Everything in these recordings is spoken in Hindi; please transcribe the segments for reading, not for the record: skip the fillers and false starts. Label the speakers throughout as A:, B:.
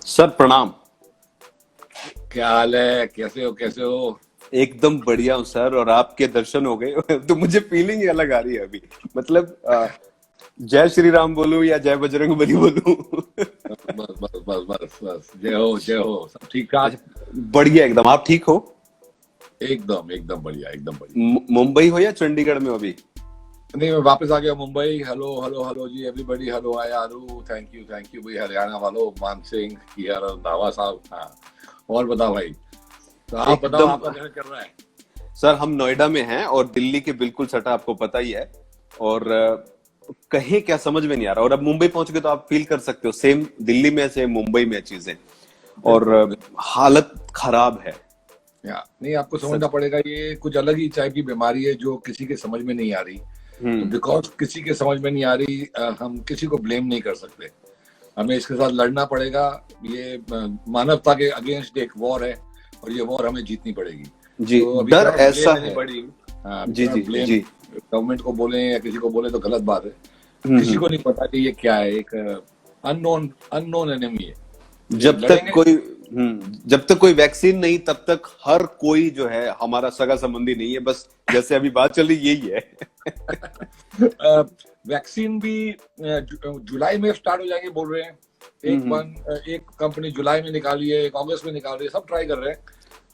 A: सर प्रणाम।
B: क्या हाल है? कैसे हो? कैसे हो?
A: एकदम बढ़िया हूँ सर, और आपके दर्शन हो गए तो मुझे फीलिंग ही अलग आ रही है अभी। मतलब जय श्री राम बोलूं या जय बजरंग बली बोलूं।
B: बस बस बस बस बस, जय हो जय हो। सब ठीक ठाक?
A: अच्छा, बढ़िया एकदम। आप ठीक हो?
B: एकदम एकदम बढ़िया, एकदम बढ़िया।
A: मुंबई हो या चंडीगढ़ में हो अभी?
B: नहीं, मैं वापस आ गया मुंबई। हेलो हेलो हेलो जी, एवरीबॉडी। हेलो आया आरू, थैंक यू भाई। हरियाणा वालों, मान सिंह, यार धावा साहब। हाँ, और बताओ भाई। तो आप बताओ,
A: एकदम।
B: आपका कैसे चल रहा है?
A: सर हम नोएडा में हैं और दिल्ली के बिल्कुल सटा, आपको पता ही है। और कहीं क्या समझ में नहीं आ रहा, और अब मुंबई पहुंच गए तो आप फील कर सकते हो, सेम दिल्ली में सेम मुंबई में चीजें। और
B: बिल्कुल बिल्कुल।
A: हालत खराब है।
B: नहीं, आपको समझना
A: सच।
B: पड़ेगा, ये कुछ अलग ही टाइप की बीमारी है जो किसी के समझ में नहीं आ रही। तो
A: हम्म।
B: बिकॉज किसी के समझ में नहीं आ रही, हम किसी को ब्लेम नहीं कर सकते। हमें इसके साथ लड़ना पड़ेगा। ये मानवता के अगेंस्ट एक वॉर है, और ये वॉर हमें जीतनी पड़ेगी।
A: जी।
B: तो अभी
A: डर
B: कैनॉट
A: ऐसा
B: ब्लेम एनी
A: है।
B: बडी। हाँ, अभी
A: जी जी
B: कैनॉट ब्लेम
A: जी।
B: गवर्नमेंट को बोले या किसी को बोले तो गलत बात है। किसी
A: हम्म।
B: को नहीं पता कि ये क्या है। एक अननोन अननोन एनिमी है। ये
A: जब तक
B: लड़ेंगे।
A: कोई जब तक कोई वैक्सीन नहीं, तब तक हर कोई जो है हमारा सगा संबंधी नहीं है, बस जैसे अभी बात चल रही यही है।
B: वैक्सीन भी जुलाई में स्टार्ट हो जाएंगे बोल रहे हैं।
A: हम्म
B: एक कंपनी जुलाई में निकाली है, एक अगस्त में निकाल रही है, सब ट्राई कर रहे हैं।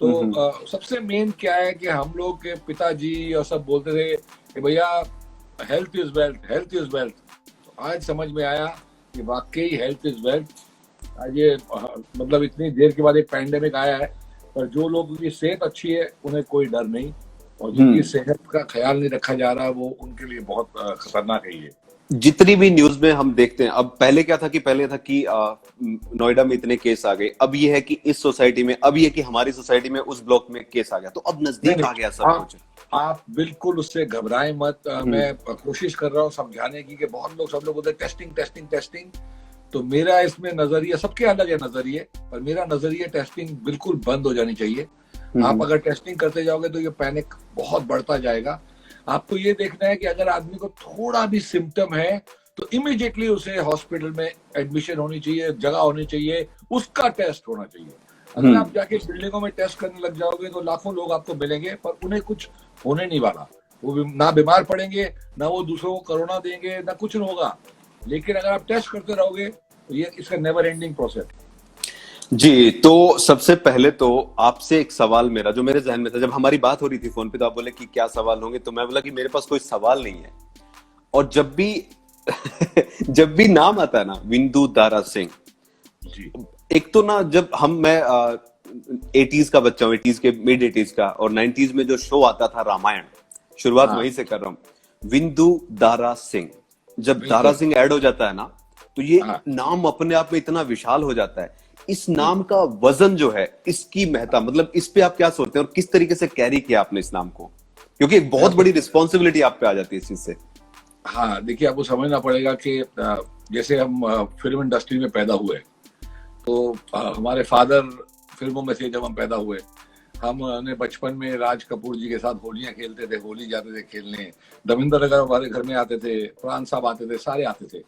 B: तो
A: हम्म
B: सबसे मेन क्या है कि हम लोग के पिताजी और सब बोलते थे कि भैया, health is wealth, health is wealth. तो आज समझ में आया कि वाकई हेल्थ इज वेल्थ। आज ये मतलब इतनी देर के बाद एक पैंडेमिक आया है, पर जो लोगों की सेहत अच्छी है उन्हें कोई डर नहीं। और जिनकी
A: हम्म।
B: सेहत का ख्याल नहीं रखा जा रहा, वो उनके लिए बहुत खतरनाक है ये।
A: जितनी भी न्यूज में हम देखते हैं, अब पहले क्या था कि नोएडा में इतने केस आ गए, अब ये है कि इस सोसाइटी में, अब ये है कि हमारी सोसाइटी में उस ब्लॉक में केस आ गया, तो अब
B: नहीं
A: नजदीक
B: नहीं,
A: आ गया सब
B: आप
A: कुछ।
B: आप बिल्कुल उससे घबराएं मत।
A: हम्म
B: मैं कोशिश कर रहा हूँ समझाने की कि बहुत लोग, सब लोग बोलते हैं टेस्टिंग टेस्टिंग टेस्टिंग। तो मेरा इसमें नजरिया, सबके अलग है नजरिए, पर मेरा नजरिया टेस्टिंग बिल्कुल बंद हो जानी चाहिए। आप
A: हम्म
B: अगर टेस्टिंग करते जाओगे तो ये पैनिक बहुत बढ़ता जाएगा। आपको ये देखना है कि अगर आदमी को थोड़ा भी सिम्टम है, तो इमिडिएटली उसे हॉस्पिटल में एडमिशन होनी चाहिए, जगह होनी चाहिए, उसका टेस्ट होना चाहिए। अगर
A: हम्म।
B: आप जाके बिल्डिंगों में टेस्ट करने लग जाओगे तो लाखों लोग आपको मिलेंगे, पर उन्हें कुछ होने नहीं वाला। वो ना बीमार पड़ेंगे, ना वो दूसरों को कोरोना देंगे, ना कुछ होगा। लेकिन अगर आप टेस्ट करते रहोगे तो ये इसका नेवर एंडिंग प्रोसेस।
A: जी, तो सबसे पहले तो आपसे एक सवाल मेरा जो मेरे जहन में था, जब हमारी बात हो रही थी फोन पे, तो आप बोले कि क्या सवाल होंगे, तो मैं बोला कि मेरे पास कोई सवाल नहीं है। और जब भी जब भी नाम आता है ना, विंदु दारा सिंह,
B: जी।
A: एक तो ना, जब मैं 80s का बच्चा हूँ, 80s के मिड 80s का, और 90s में जो शो आता था रामायण, शुरुआत
B: हाँ,
A: वहीं से कर रहा हूँ। विंदु दारा सिंह, जब दारा
B: बिल्कुल।
A: सिंह ऐड हो जाता है ना, तो ये
B: हाँ,
A: नाम अपने आप में इतना विशाल हो जाता है। इस नाम
B: बिल्कुल।
A: का वजन जो है, इसकी महत्ता, मतलब इस पे आप क्या सोचते हैं और किस तरीके से कैरी किया आपने इस नाम को? क्योंकि एक
B: मैं
A: बहुत
B: आपको
A: बड़ी रिस्पॉन्सिबिलिटी आप पे आ जाती है इस चीज से।
B: हाँ, देखिए, आपको समझना पड़ेगा कि जैसे हम फिल्म इंडस्ट्री में पैदा हुए, तो हमारे फादर फिल्मों में थे जब हम पैदा हुए। हमने बचपन में राज कपूर जी के साथ होलियां खेलते थे, होली जाते थे खेलने। दविंदर अगर हमारे घर में आते थे, फरहान साहब आते थे, सारे आते थे।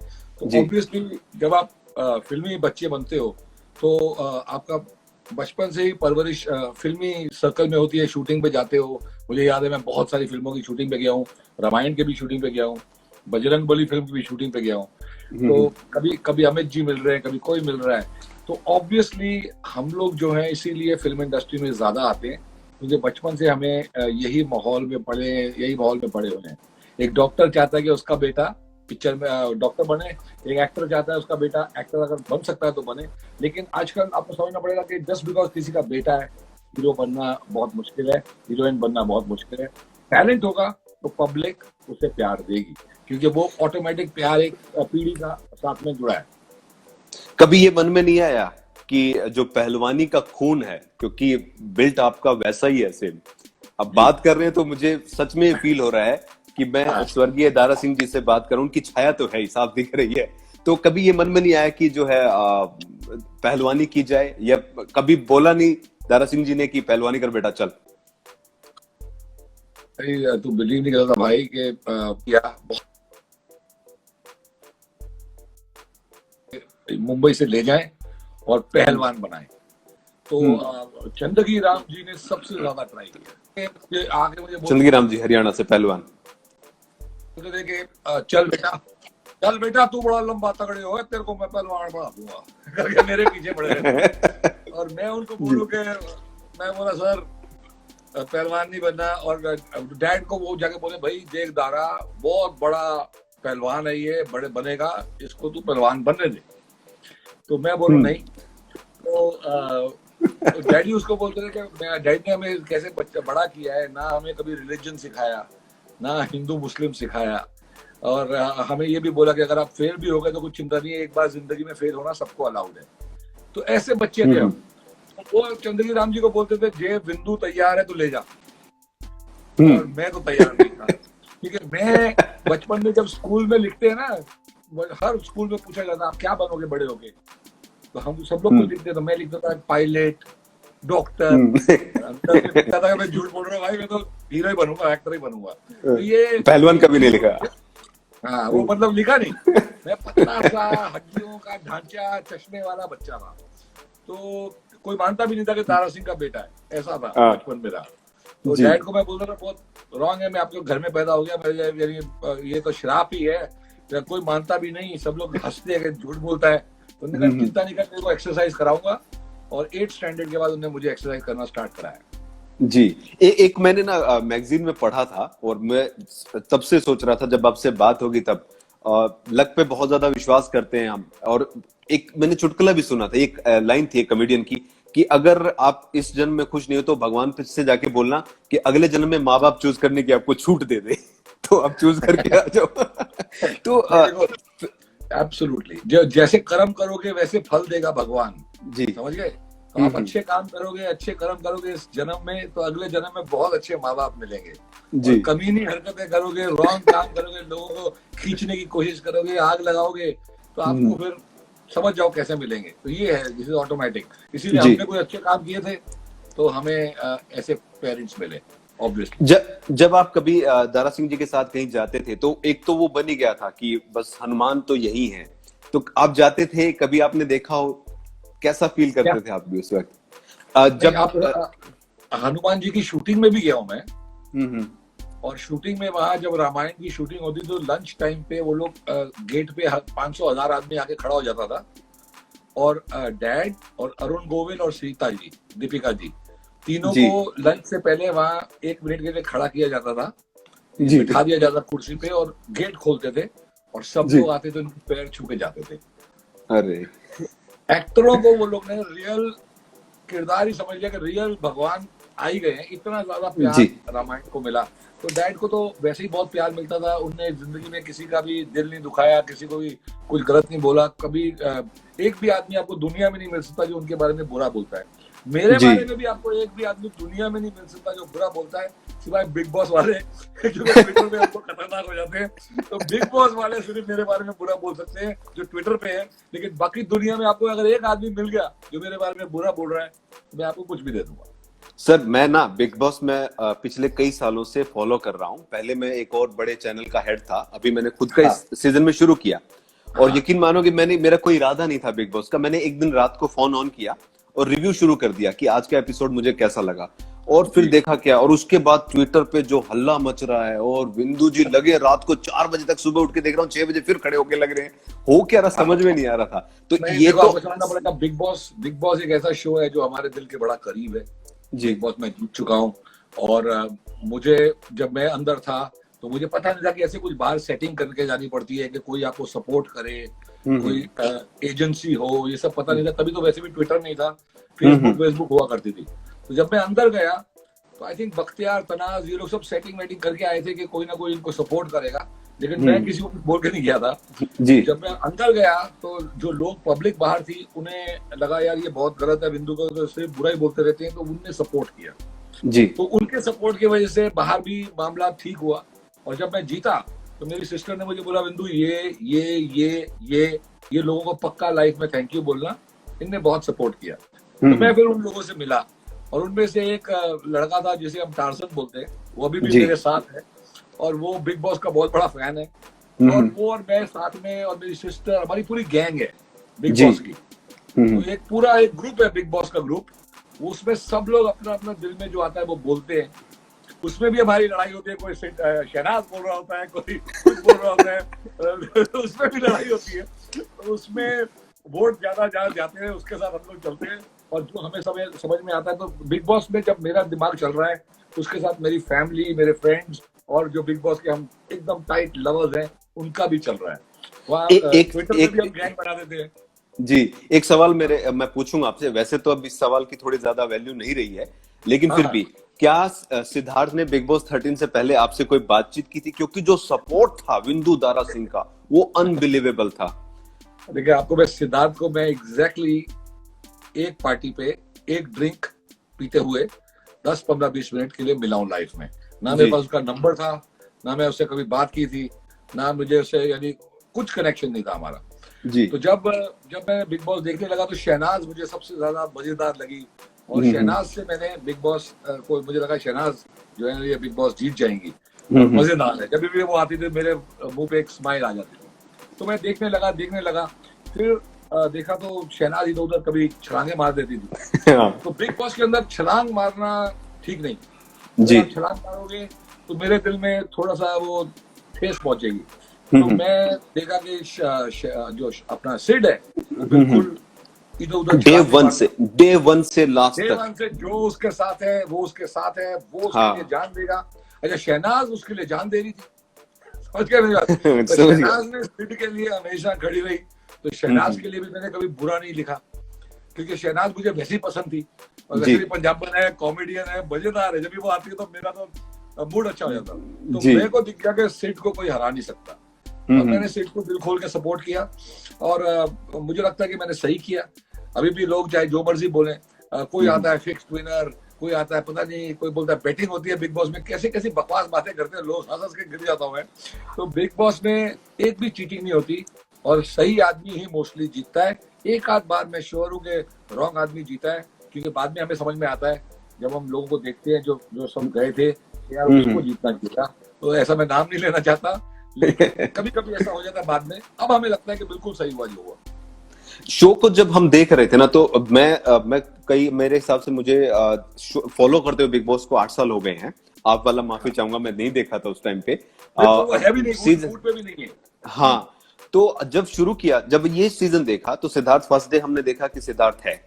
B: तो
A: जी।
B: ऑब्वियसली जब आप फिल्मी बच्चे बनते हो, तो आपका बचपन से ही परवरिश फिल्मी सर्कल में होती है। शूटिंग पे जाते हो। मुझे याद है, मैं बहुत सारी फिल्मों की शूटिंग पे गया हूँ। रामायण के भी शूटिंग पे गया हूँ, बजरंग बली फिल्म की भी शूटिंग पे गया हूँ। तो
A: हम्म
B: कभी कभी अमित जी मिल रहे हैं, कभी कोई मिल रहा है। तो ऑब्वियसली हम लोग जो है इसीलिए फिल्म इंडस्ट्री में ज्यादा आते हैं, क्योंकि बचपन से हमें यही माहौल में पढ़े, यही माहौल में पढ़े हुए हैं। एक डॉक्टर चाहता है कि उसका बेटा पिक्चर में डॉक्टर बने। एक एक्टर चाहता है उसका बेटा एक्टर अगर बन सकता है तो बने। लेकिन आजकल आपको समझना पड़ेगा कि जस्ट बिकॉज किसी का बेटा है, हीरो बनना बहुत मुश्किल है, हीरोइन बनना बहुत मुश्किल है। टैलेंट होगा तो पब्लिक उसे प्यार देगी, क्योंकि वो ऑटोमेटिक प्यार एक पीढ़ी का साथ में जुड़ा है।
A: कभी ये मन में नहीं आया कि जो पहलवानी का खून है, क्योंकि बिल्ट आपका वैसा ही है सेम, अब
B: जी।
A: बात कर रहे हैं तो मुझे सच में फील हो रहा है कि मैं
B: हाँ,
A: स्वर्गीय दारा सिंह जी से बात करूं, उनकी छाया तो है ही, साफ दिख रही है। तो कभी ये मन में नहीं आया कि जो है पहलवानी की जाए, या कभी बोला नहीं दारा सिंह जी ने कि पहलवानी कर बेटा चल?
B: अरे तू बिलीव नहीं करता भाई कि क्या मुंबई से ले जाएं और पहलवान बनाए। तो चंदगी राम जी ने सबसे ज्यादा ट्राई किया। ये आके मुझे
A: चंदगी राम जी हरियाणा से पहलवान।
B: बोलते थे कि चल बेटा तू बड़ा लंबा तगड़े हो, तेरे को मैं पहलवान बना दूंगा करके मेरे पीछे पड़े रहते। और मैं उनको बोलूं कि मैं बोला सर पहलवान नहीं बनना। और डैड को वो जाके बोले भाई देख दारा बहुत बड़ा पहलवान है, ये बड़े बनेगा, इसको तू पहलवान बनने दे। तो मैं बोलूं नहीं। तो डैडी उसको बोलते थे कि डैडी ने हमें कैसे बच्चा बड़ा किया है, ना हमें कभी रिलीजन सिखाया, ना हिंदू मुस्लिम सिखाया। और हमें ये भी बोला कि अगर आप फेल भी हो गए तो कुछ चिंता नहीं है, एक बार जिंदगी में फेल होना सबको अलाउड है। तो ऐसे बच्चे थे हम। वो चंदगी राम जी को बोलते थे जे बिंदु तैयार है तो ले जा। और मैं तो तैयार नहीं था, क्योंकि मैं बचपन में जब स्कूल में लिखते हैं ना, हर स्कूल में पूछा जाता आप क्या बनोगे बड़े होके, तो हम सब लोग लिखते। तो मैं लिखता था पायलट, डॉक्टर। लिखता था मैं झूठ बोल रहा हूँ भाई, मैं तो हीरो ही बनूंगा, एक्टर ही बनूंगा। तो ये
A: पहलवान कभी नहीं लिखा।
B: हाँ वो मतलब लिखा नहीं। मैं पतला सा हड्डियों का ढांचा चश्मे वाला बच्चा था, तो कोई मानता भी नहीं था कि तारा सिंह का बेटा है, ऐसा था बचपन मेरा। तो डैड को मैं बोलता था बहुत रॉन्ग है, मैं आपके घर में पैदा हो गया, ये तो श्राप ही है। कोई मानता भी नहीं, सब लोग हंसते हैं, झूठ बोलता है। तो उन्होंने कहा चिंता नहीं करते, को एक्सरसाइज कराऊंगा। और 8th स्टैंडर्ड के बाद उन्होंने मुझे एक्सरसाइज करना स्टार्ट कराया।
A: जी एक मैंने ना मैगजीन में पढ़ा था, और मैं तब से सोच रहा था जब आपसे बात होगी तब लक पे बहुत ज्यादा विश्वास करते हैं हम। और एक मैंने चुटकुला भी सुना था, एक लाइन थी एक कॉमेडियन की कि अगर आप इस जन्म में खुश नहीं हो तो भगवान से जाके बोलना कि अगले जन्म में माँ बाप चूज करने की आपको छूट दे दे तो आप चूज करके आ जाओ। तो
B: एब्सोल्युटली जैसे कर्म करोगे वैसे फल देगा भगवान
A: जी,
B: समझ गए। तो आप अच्छे काम करोगे, अच्छे कर्म करोगे इस जन्म में, तो अगले जन्म में बहुत अच्छे माँ बाप मिलेंगे। जी। कमीनी हरकतें करोगे, रॉन्ग काम करोगे, लोगों को खींचने की कोशिश करोगे, आग लगाओगे, तो आपको फिर समझ जाओ कैसे मिलेंगे। तो ये है, दिस इज ऑटोमेटिक। इसीलिए हमने कोई अच्छे काम किए थे तो हमें ऐसे पेरेंट्स मिले ऑब्वियसली।
A: जब आप कभी दारा सिंह जी के साथ कहीं जाते थे तो एक तो वो बन ही गया था कि बस हनुमान तो यही है, तो आप जाते थे, कभी आपने देखा हो, कैसा फील करते थे आप भी उस वक्त?
B: जब आप हनुमान जी की शूटिंग में भी गया हूं मैं। और शूटिंग में वहां जब रामायण की शूटिंग होती तो लंच टाइम पे वो लोग गेट पे 500,000 आदमी आके खड़ा हो जाता था। और डैड और अरुण गोविल और सीता जी, दीपिका जी, तीनों को लंच से पहले वहां 1 मिनट के लिए खड़ा किया जाता था, बिठा दिया जाता कुर्सी पे, और गेट खोलते थे और सब लोग आते थे, उनके पैर छू के जाते थे।
A: अरे
B: एक्टरों को वो लोग ने रियल किरदार ही समझ लिया कि रियल भगवान आ ही गए हैं। इतना ज्यादा प्यार रामायण को मिला। तो डैड को तो वैसे ही बहुत प्यार मिलता था। उनने जिंदगी में किसी का भी दिल नहीं दुखाया, किसी को भी कुछ गलत नहीं बोला। कभी एक भी आदमी आपको दुनिया में नहीं मिल सकता जो उनके बारे में बुरा बोलता है। मेरे बारे में भी आपको एक भी आदमी दुनिया में नहीं मिल सकता जो बुरा बोलता है, सिवाय बिग बॉस वाले क्योंकि ट्विटर पे आपको खतरनाक हो जाते हैं। तो बिग बॉस वाले सिर्फ मेरे बारे में बुरा बोल सकते हैं जो ट्विटर पे है, लेकिन बाकी दुनिया में आपको अगर एक आदमी मिल गया जो मेरे बारे में बुरा बोल रहा है तो मैं आपको कुछ भी दे दूंगा।
A: सर मैं ना बिग बॉस में पिछले कई सालों से फॉलो कर रहा हूँ। पहले मैं एक और बड़े चैनल का हेड था, अभी मैंने खुद का इस सीजन में शुरू किया। और यकीन मानो कि मेरा कोई इरादा नहीं था बिग बॉस का। मैंने एक दिन रात को फोन ऑन किया और रिव्यू शुरू कर दिया कि आज का एपिसोड मुझे कैसा लगा, और फिर देखा क्या। और उसके बाद ट्विटर पे जो हल्ला मच रहा है, और बिंदु जी लगे रात को 4 बजे तक, सुबह उठ के देख रहा हूँ 6 बजे फिर खड़े होके लग रहे हैं, हो क्या रहा समझ में नहीं आ रहा था। तो ये तो
B: समझना पड़ेगा, बिग बॉस एक ऐसा शो है जो हमारे दिल के बड़ा करीब है। बिग बॉस में जीत चुका हूँ, और मुझे जब मैं अंदर था तो मुझे पता नहीं था कि ऐसे कुछ बाहर सेटिंग करके जानी पड़ती है कि कोई आपको सपोर्ट करे, कोई एजेंसी हो, ये सब पता नहीं था। तभी तो वैसे भी ट्विटर नहीं था, फेसबुक हुआ करती थी। तो जब मैं अंदर गया तो आई थिंक बख्तियार, तनाज, ये लोग सब सेटिंग वेटिंग करके आए थे कि कोई ना कोई इनको सपोर्ट करेगा, लेकिन मैं किसी को बोल के नहीं गया था जी। जब मैं अंदर गया तो जो लोग पब्लिक बाहर थी उन्हें लगा यार ये बहुत गलत है, बिंदु को तो सिर्फ बुरा ही बोलते रहते हैं, तो उनने सपोर्ट किया जी। तो उनके सपोर्ट की वजह से बाहर भी मामला ठीक हुआ। और जब मैं जीता तो मेरी सिस्टर ने मुझे बोला बिंदु ये लोगों को पक्का लाइफ में थैंक यू बोलना, इनने बहुत सपोर्ट किया। तो मैं फिर उन लोगों से मिला, और उनमें से एक लड़का था जिसे हम टार्जन बोलते हैं, वो अभी भी मेरे साथ है, और वो बिग बॉस का बहुत बड़ा फैन है। और वो और मैं साथ में, और मेरी सिस्टर, हमारी पूरी गैंग है बिग बॉस की। तो एक पूरा एक ग्रुप है, बिग बॉस का ग्रुप, उसमें सब लोग अपना अपना दिल में जो आता है वो बोलते हैं। उसमें भी हमारी लड़ाई होती है, कोई शहनाज बोल रहा होता है, कोई कुछ बोल रहा होता है उसमें भी लड़ाई होती है। तो उसमें वोट ज्यादा जाते हैं, उसके साथ हम लोग चलते हैं। और जो हमें समझ में आता है, तो बिग बॉस में जब मेरा दिमाग चल रहा है, उसके साथ मेरी फैमिली, मेरे फ्रेंड्स और जो बिग बॉस के हम एकदम टाइट लवर्स हैं, उनका भी चल रहा है। वहाँ ट्विटर पे भी हम गैंग बना देते हैं।
A: जी, एक सवाल मैं पूछूंगा आपसे। वैसे तो अब इस सवाल की थोड़ी ज्यादा वैल्यू नहीं रही है, लेकिन फिर भी क्या सिद्धार्थ ने बिग बॉस 13 से पहले आपसे कोई बातचीत की थी? क्योंकि जो सपोर्ट था विंदु दारा सिंह का, वो अनबिलीवेबल था।
B: देखिए, आपको मैं सिद्धार्थ को मैं एग्जैक्टली एक पार्टी पे एक ड्रिंक पीते हुए 10-15-20 मिनट के लिए मिला हूं लाइफ में। ना मेरे पास उसका नंबर था, ना मैं उससे कभी बात की थी, ना मुझे उससे यानी कुछ कनेक्शन नहीं था हमारा
A: जी।
B: तो जब मैं बिग बॉस देखने लगा तो शहनाज मुझे सबसे ज्यादा मजेदार लगी। और शहनाज से मैंने बिग बॉस को, मुझे लगा शहनाज जो है ये बिग बॉस जीत जाएंगी, मजेदार है। जब भी वो आती थी मेरे मुंह पे एक स्माइल आ जाती थी। तो मैं देखने लगा। फिर देखा तो शहनाज इधर उधर कभी छलांगे मार देती थी। तो बिग बॉस के अंदर छलांग मारना ठीक नहीं जी। आप छलांग मारोगे तो मेरे दिल में थोड़ा सा वो ठेस पहुंचेगी। तो मैं देखा कि जो अपना सिड है वो बिल्कुल इधर उधर
A: डे वन से लास्ट तक
B: जो उसके साथ है वो उसके साथ है, वो उसके लिए जान देगा। अच्छा, शहनाज उसके लिए जान दे रही थी, समझ गया मेरी बात? तो शहनाज ने सिड के लिए हमेशा खड़ी रही। तो शहनाज के लिए भी मैंने कभी बुरा नहीं लिखा, क्योंकि शहनाज मुझे वैसे ही पसंद थी। और वैसे भी पंजाबन है, कॉमेडियन है, मजेदार है। जब भी वो आती है तो मेरा तो मूड अच्छा हो जाता। तो मेरे को दिख गया कि सिड को कोई हरा नहीं सकता। और मैंने सिड को दिल खोल के सपोर्ट किया। और मुझे लगता है कि मैंने सही किया। अभी भी लोग चाहे जो मर्जी बोले, कोई आता है फिक्स्ड विनर, कोई आता है पता नहीं, कोई बोलता है बैटिंग होती है बिग बॉस में, कैसे कैसी बकवास बातें करते हैं लोग, हंस के गिर जाता हूं मैं। तो बिग बॉस में एक भी चीटिंग नहीं होती और सही आदमी ही मोस्टली जीतता है। एक आध बार मैं श्योर हूँ कि रॉन्ग आदमी जीता है, क्योंकि बाद में हमें समझ में आता है जब हम लोगों को देखते हैं जो सब गए थे, यार उसको जीतना चाहिए। तो ऐसा मैं नाम नहीं लेना चाहता, लेकिन कभी कभी ऐसा हो जाता है बाद में। अब हमें लगता है कि बिल्कुल सही हुआ जो हुआ।
A: शो को जब हम देख रहे थे ना, तो मैं कई, मेरे हिसाब से मुझे फॉलो करते हुए बिग बॉस को 8 साल हो गए हैं। आप वाला माफी चाहूंगा, मैं नहीं देखा था उस टाइम पे।
B: है भी नहीं, सीजन पे भी नहीं है।
A: हाँ, तो जब शुरू किया, जब ये सीजन देखा तो सिद्धार्थ फर्स्ट डे हमने देखा कि सिद्धार्थ है,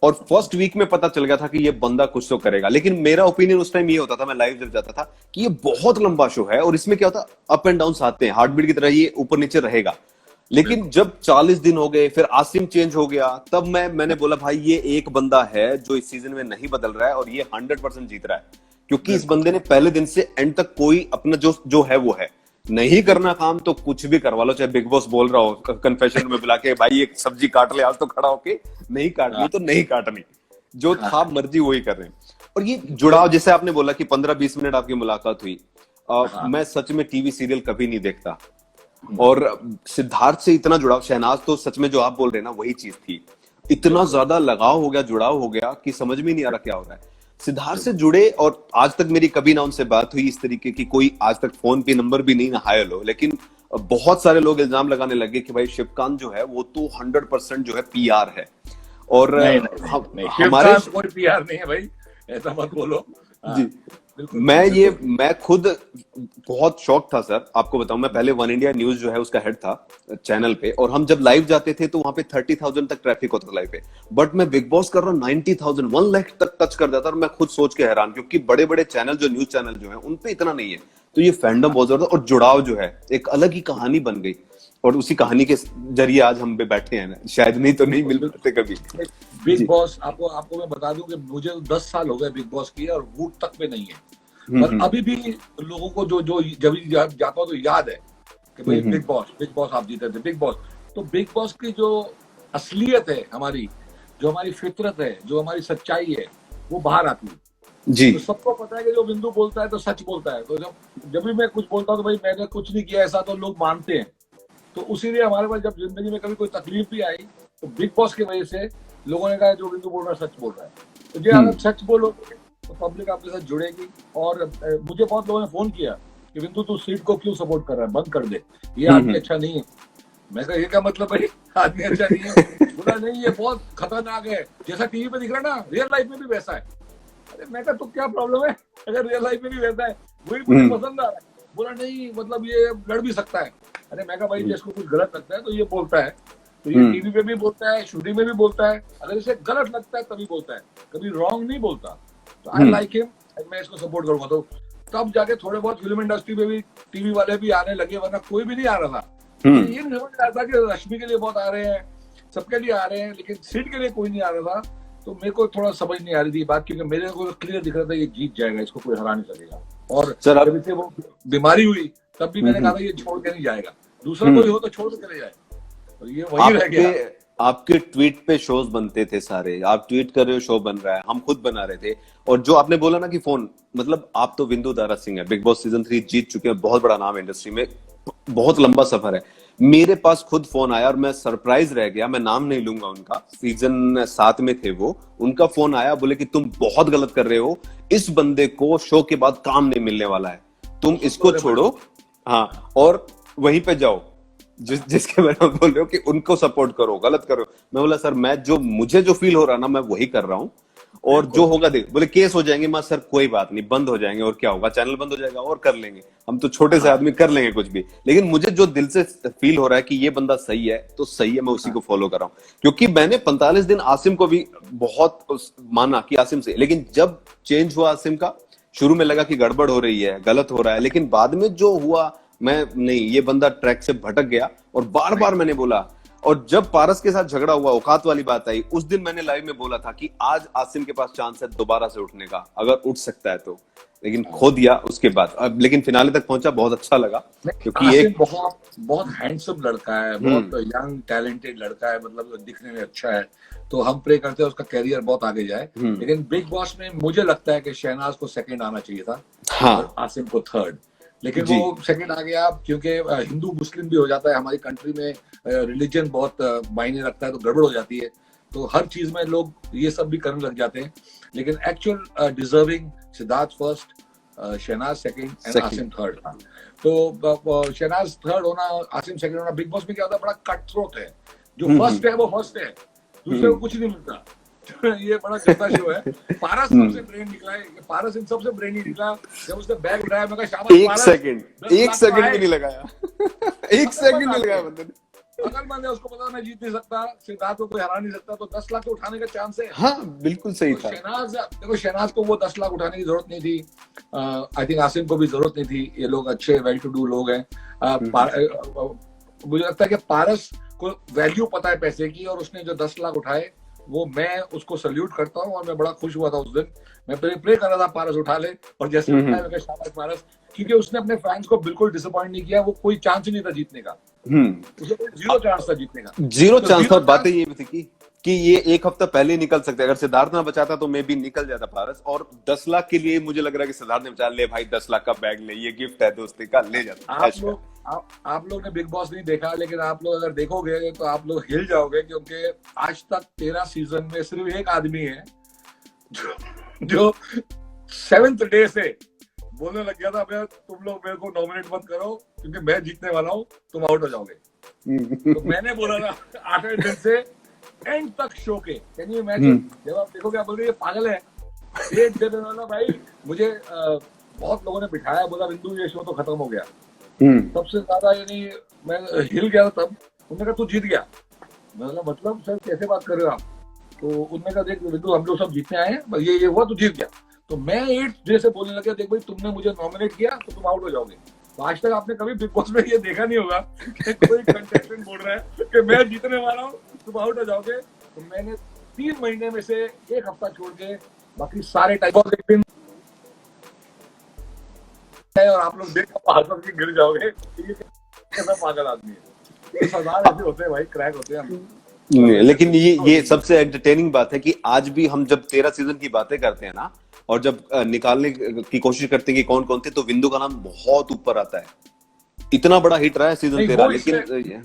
A: और फर्स्ट वीक में पता चल गया था कि ये बंदा कुछ तो करेगा। लेकिन मेरा ओपिनियन उस टाइम ये होता था, मैं लाइव जब जाता था, कि ये बहुत लंबा शो है और इसमें क्या होता, अप एंड डाउन आते हैं, हार्ट बीट की तरह ये ऊपर नीचे रहेगा। लेकिन जब 40 दिन हो गए, फिर आसिम चेंज हो गया, तब मैंने बोला भाई ये एक बंदा है जो इस सीजन में नहीं बदल रहा है और ये 100% जीत रहा है। क्योंकि इस बंदे ने पहले दिन से एंड तक कोई अपना जो है वो है, नहीं करना काम तो कुछ भी करवा लो। चाहे बिग बॉस बोल रहा हो कन्फेशन में बुला के, भाई एक सब्जी काट ले आज, तो खड़ा होके नहीं काटनी तो नहीं काटनी, जो था मर्जी वही कर रहे हैं। और ये जुड़ाव, जैसे आपने बोला कि 15-20 मिनट आपकी मुलाकात हुई, मैं सच में टीवी सीरियल कभी नहीं देखता, और सिद्धार्थ से इतना जुड़ाव, शहनाज तो सच में जो आप बोल रहे हैं ना वही चीज थी, इतना ज्यादा लगाव हो गया, जुड़ाव हो गया कि समझ में नहीं आ रहा क्या हो रहा है। सिद्धार्थ से जुड़े, और आज तक मेरी कभी ना उनसे बात हुई इस तरीके की, कोई आज तक फोन पे नंबर भी नहीं ना हायल हो, लेकिन बहुत सारे लोग इल्जाम लगाने लगे कि भाई शिवकांत जो है वो तो 100% जो है पीआर है। और
B: हमारे कोई पीआर नहीं है भाई, ऐसा मत बोलो
A: जी। मैं खुद बहुत शौक था सर, आपको बताऊं, मैं पहले वन इंडिया न्यूज जो है उसका हेड था चैनल पे, और हम जब लाइव जाते थे तो वहां पे 30,000 तक ट्रैफिक होता था लाइव पे, बट मैं बिग बॉस कर रहा हूँ 90,000, 1 लाख तक टच कर जाता, और मैं खुद सोच के हैरान, क्योंकि बड़े बड़े चैनल जो न्यूज चैनल जो है उन पे इतना नहीं है। तो ये फैंडम बहुत ज्यादा, और जुड़ाव जो है एक अलग ही कहानी बन गई, और उसी कहानी के जरिए आज हम पे बैठे हैं ना, शायद नहीं तो नहीं मिल पाते कभी।
B: बिग बॉस आपको मैं बता दूं कि मुझे 10 साल हो गए बिग बॉस की, और वूट तक में नहीं है, पर अभी भी लोगों को जो जब जाता हूं तो याद है कि भाई बिग बॉस आप जीते थे, बिग बॉस। तो बिग बॉस की जो असलियत है हमारी, जो हमारी फितरत है, जो हमारी सच्चाई है, वो बाहर आती है जी। तो सबको पता है कि जो बिंदु बोलता है तो सच बोलता है। तो जब भी मैं कुछ बोलता हूँ तो भाई मैंने कुछ नहीं किया ऐसा, तो लोग मानते हैं। तो उसीलिए हमारे पास जब जिंदगी में कभी कोई तकलीफ भी आई तो बिग बॉस की वजह से लोगों ने कहा जो बिंदु बोल रहा है सच बोल रहा है। तो जो अगर सच बोलोगे तो पब्लिक आपके साथ जुड़ेगी। और मुझे बहुत लोगों ने फोन किया कि बिंदु तू सीट को क्यों सपोर्ट कर रहा है, बंद कर दे, ये आदमी अच्छा नहीं है। मैं कहा ये क्या मतलब भाई, आदमी अच्छा नहीं है? बोला नहीं ये बहुत खतरनाक है, जैसा टीवी पे दिख रहा है ना रियल लाइफ में भी वैसा है। अरे मैं कहा तो क्या प्रॉब्लम है अगर रियल लाइफ में भी वैसा है, वही मुझे पसंद आ रहा है। बोला नहीं मतलब ये लड़ भी सकता है। अरे मैं कहा भाई जिसको कुछ गलत लगता है तो ये बोलता है, तो ये टीवी पे भी बोलता है, शूटिंग में भी बोलता है, अगर इसे गलत लगता है तभी बोलता है, कभी रॉन्ग नहीं बोलता। तो आई लाइक हिम, मैं इसको सपोर्ट करूंगा। तो तब जाके थोड़े बहुत फिल्म इंडस्ट्री में भी टीवी वाले भी आने लगे, वरना कोई भी नहीं आ रहा था। ये नहीं समझ रहा था कि रश्मि के लिए बहुत आ रहे हैं, सबके लिए आ रहे हैं, लेकिन सीट के लिए कोई नहीं आ रहा था। तो मेरे को थोड़ा समझ नहीं आ रही थी बात, क्योंकि मेरे को क्लियर दिख रहा था ये जीत जाएगा, इसको कोई हरा नहीं सकेगा। और जब इसे वो बीमारी हुई तब भी मैंने कहा था ये छोड़ के नहीं जाएगा, दूसरा कोई हो तो छोड़ के चले जाए, और ये वही रह गया।
A: आपके ट्वीट पे शोज बनते थे सारे, आप ट्वीट कर रहे हो, शो बन रहा है, हम खुद बना रहे थे। और जो आपने बोला ना कि फोन, मतलब आप तो विंदु दारा सिंह है, बिग बॉस सीजन 3 जीत चुके हैं, बहुत बड़ा नाम है इंडस्ट्री में, बहुत लंबा सफर है। मेरे पास खुद फोन आया और मैं सरप्राइज रह गया, मैं नाम नहीं लूंगा उनका, सीजन 7 में थे वो, उनका फोन आया, बोले कि तुम बहुत गलत कर रहे हो, इस बंदे को शो के बाद काम नहीं मिलने वाला है, तुम इसको छोड़ो, हाँ, और वहीं पे जाओ जिसके बारे में बोल रहे हो कि उनको सपोर्ट करो, गलत करो। मैं बोला सर मैं जो मुझे जो फील हो रहा ना मैं वही कर रहा हूँ, और जो होगा देख। बोले केस हो जाएंगे, मैं सर कोई बात नहीं, बंद हो जाएंगे और क्या होगा, चैनल बंद हो जाएगा और कर लेंगे, हम तो छोटे से आदमी कर लेंगे कुछ भी। लेकिन मुझे जो दिल से फील हो रहा है कि ये बंदा सही है तो सही है, मैं उसी को फॉलो कर रहा हूँ। क्योंकि मैंने 45 दिन आसिम को भी बहुत माना कि आसिम से, लेकिन जब चेंज हुआ आसिम का, शुरू में लगा कि गड़बड़ हो रही है, गलत हो रहा है, लेकिन बाद में जो हुआ, मैं नहीं, ये बंदा ट्रैक से भटक गया। और बार बार मैंने बोला, और जब पारस के साथ झगड़ा हुआ, औकात वाली बात आई, उस दिन मैंने लाइव में बोला था कि आज आसिम के पास चांस है दोबारा से उठने का, अगर उठ सकता है तो, लेकिन खो दिया उसके बाद। अब लेकिन फिनाले तक पहुंचा, बहुत अच्छा लगा, क्योंकि एक
B: बहुत बहुत हैंडसम लड़का है, बहुत यंग टैलेंटेड लड़का है, मतलब दिखने में अच्छा है, तो हम प्रे करते हैं उसका कैरियर बहुत आगे जाए। लेकिन बिग बॉस में मुझे लगता है कि शहनाज को सेकंड आना चाहिए था, हाँ, और आसिम को थर्ड, लेकिन वो सेकंड आ गया क्योंकि हिंदू मुस्लिम भी हो जाता है हमारी कंट्री में, रिलीजन बहुत मायने रखता है, तो गड़बड़ हो जाती है, तो हर चीज में लोग ये सब भी करने लग जाते हैं। लेकिन actual deserving Siddharth first, Shehnaaz second and Asim third था। तो शहनाज थर्ड होना, आसिम सेकंड होना, बिग बॉस में क्या होता है, बड़ा कट थ्रोट है, जो फर्स्ट है वो फर्स्ट है, दूसरे को कुछ नहीं मिलता। ये बड़ा गंदा शो है। पारस सबसे ब्रेन निकला है, पारस इन सबसे ब्रेन ही निकला। जब उसने बैग उठाया मैं कहा शाबाश
A: एक सेकंड भी नहीं लगाया एक सेकंड नहीं लगाया बंदे ने।
B: अकलमंद है, उसको पता मैं जीत नहीं सकता, सिद्धार्थ को कोई हरा नहीं सकता, तो 10 लाख तो उठाने का चांस है।
A: हाँ बिल्कुल सही था।
B: शहनाज, देखो शहनाज को वो 10 लाख उठाने की जरूरत नहीं थी, आई थिंक आसिम को भी जरूरत नहीं थी, ये लोग अच्छे वेल टू डू लोग हैं। मुझे लगता है कि पारस को वैल्यू पता है पैसे की, और उसने जो 10 लाख उठाए वो मैं उसको सल्यूट करता हूँ, और मैं बड़ा खुश हुआ था उस दिन। मैं प्रे कर रहा था पारस उठा ले, और जैसे उठाया शाबाश पारस, क्योंकि उसने अपने फैंस को बिल्कुल डिसअपॉइंट नहीं किया, वो कोई चांस ही नहीं था जीतने का, उसे कोई जीरो चांस था जीतने का,
A: जीरो चांस था। बातें ये भी थी कि ये एक हफ्ता पहले निकल सकते, अगर सिद्धार्थ ना बचाता तो मैं भी निकल जाता पारस। और 10 लाख के लिए मुझे लग रहा है कि सिद्धार्थ ने बचा, ले भाई 10 लाख का बैग ले, ये गिफ्ट है दोस्ती का, ले जाता।
B: आप लोग ने बिग बॉस नहीं देखा, लेकिन आप लोग अगर देखोगे तो आप लोग हिल जाओगे, क्योंकि आज तक 13 सीजन में सिर्फ एक आदमी है जो 7th डे से बोलने लग गया था, मैं तुम लोग मेरे को नॉमिनेट मत करो क्योंकि मैं जीतने वाला हूँ, तुम आउट हो जाओगे। तो मैंने बोला था 8वें दिन से एंड तक शो के, कैन यू इमेजिन, जब आप देखोगे आप बोलोगे ये पागल है, एक दिन वाला भाई। मुझे बहुत लोगों ने बिठाया, बोला बिंदु ये शो तो खत्म हो गया, सबसे ज्यादा, यानी मैं हिल गया तब। उन्होंने कहा तू जीत गया, मैं बोला मतलब सर कैसे बात कर रहे हो आप? तो उन्होंने कहा देख बिंदु हम लोग सब जीतने आए हैं, ये हुआ तो जीत गया। तो मैं 8th डे से बोलने लगा, देख भाई तुमने मुझे नॉमिनेट किया तो तुम आउट हो जाओगे। तो आज तक आपने कभी बिग बॉस में ये देखा नहीं होगा कि कोई कंटेस्टेंट बोल रहा है कि मैं जीतने वाला हूँ, तुम आउट हो जाओगे। तो मैंने 3 महीने में से 1 हफ्ता छोड़ के बाकी सारे टाइम और आप लोग देख के गिर जाओगे, कैसा पागल आदमी है। सरदार ऐसे होते हैं भाई, क्रैक होते हैं।
A: लेकिन ये सबसे एंटरटेनिंग बात है कि आज भी हम जब 13 सीजन की बातें करते हैं ना, और जब निकालने की कोशिश करते हैं कि कौन कौन थे, तो विंदु का नाम बहुत ऊपर आता है। इतना बड़ा हिट रहा है सीजन 13, लेकिन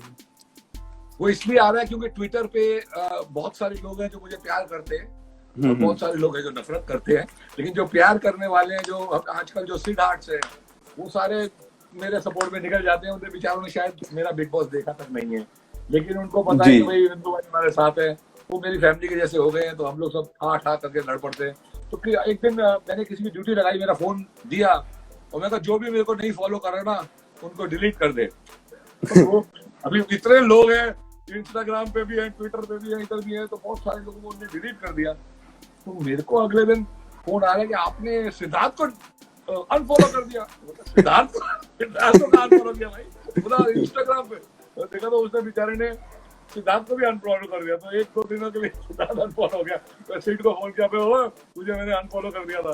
B: वो इसलिए आ रहा है क्योंकि ट्विटर पे बहुत सारे लोग हैं जो मुझे प्यार करते हैं, और बहुत सारे लोग हैं जो नफरत करते हैं, लेकिन जो प्यार करने वाले हैं, जो आजकल जो सिड हार्ट्स है, वो सारे मेरे सपोर्ट में निकल जाते हैं। उनके बेचारों ने शायद मेरा बिग बॉस देखा तक नहीं है, लेकिन उनको पता है
A: जी
B: कि भाई बिंदु भाई हमारे साथ है, वो मेरी फैमिली के जैसे हो गए हैं, तो हम लोग सब ठा ठा करके लड़ पड़ते हैं। तो फिर एक दिन मैंने किसी की ड्यूटी लगाई, मेरा फोन दिया और मैं कहा जो भी मेरे को नहीं फॉलो कर रहा ना उनको डिलीट कर दे। तो वो अभी इतने लोग हैं, इंस्टाग्राम पे भी है, ट्विटर पे भी है, इधर भी है, तो बहुत सारे लोगों को उन्होंने डिलीट कर दिया। तो मेरे को अगले दिन फोन आ रहा है कि आपने सिद्धार्थ को अनफॉलो कर दिया। सिद्धार्थ को कहाँ अनफॉलो किया भाई, बोला इंस्टाग्राम पे। तो देखा तो उसने बेचारे ने सिद्धार्थ को भी अनफॉलो कर दिया। तो 1-2 दिनों के लिए सिद्धार्थ अनफॉलो हो गया। तो सीट को फोन किया पे, हो तुझे मैंने अनफॉलो कर दिया था।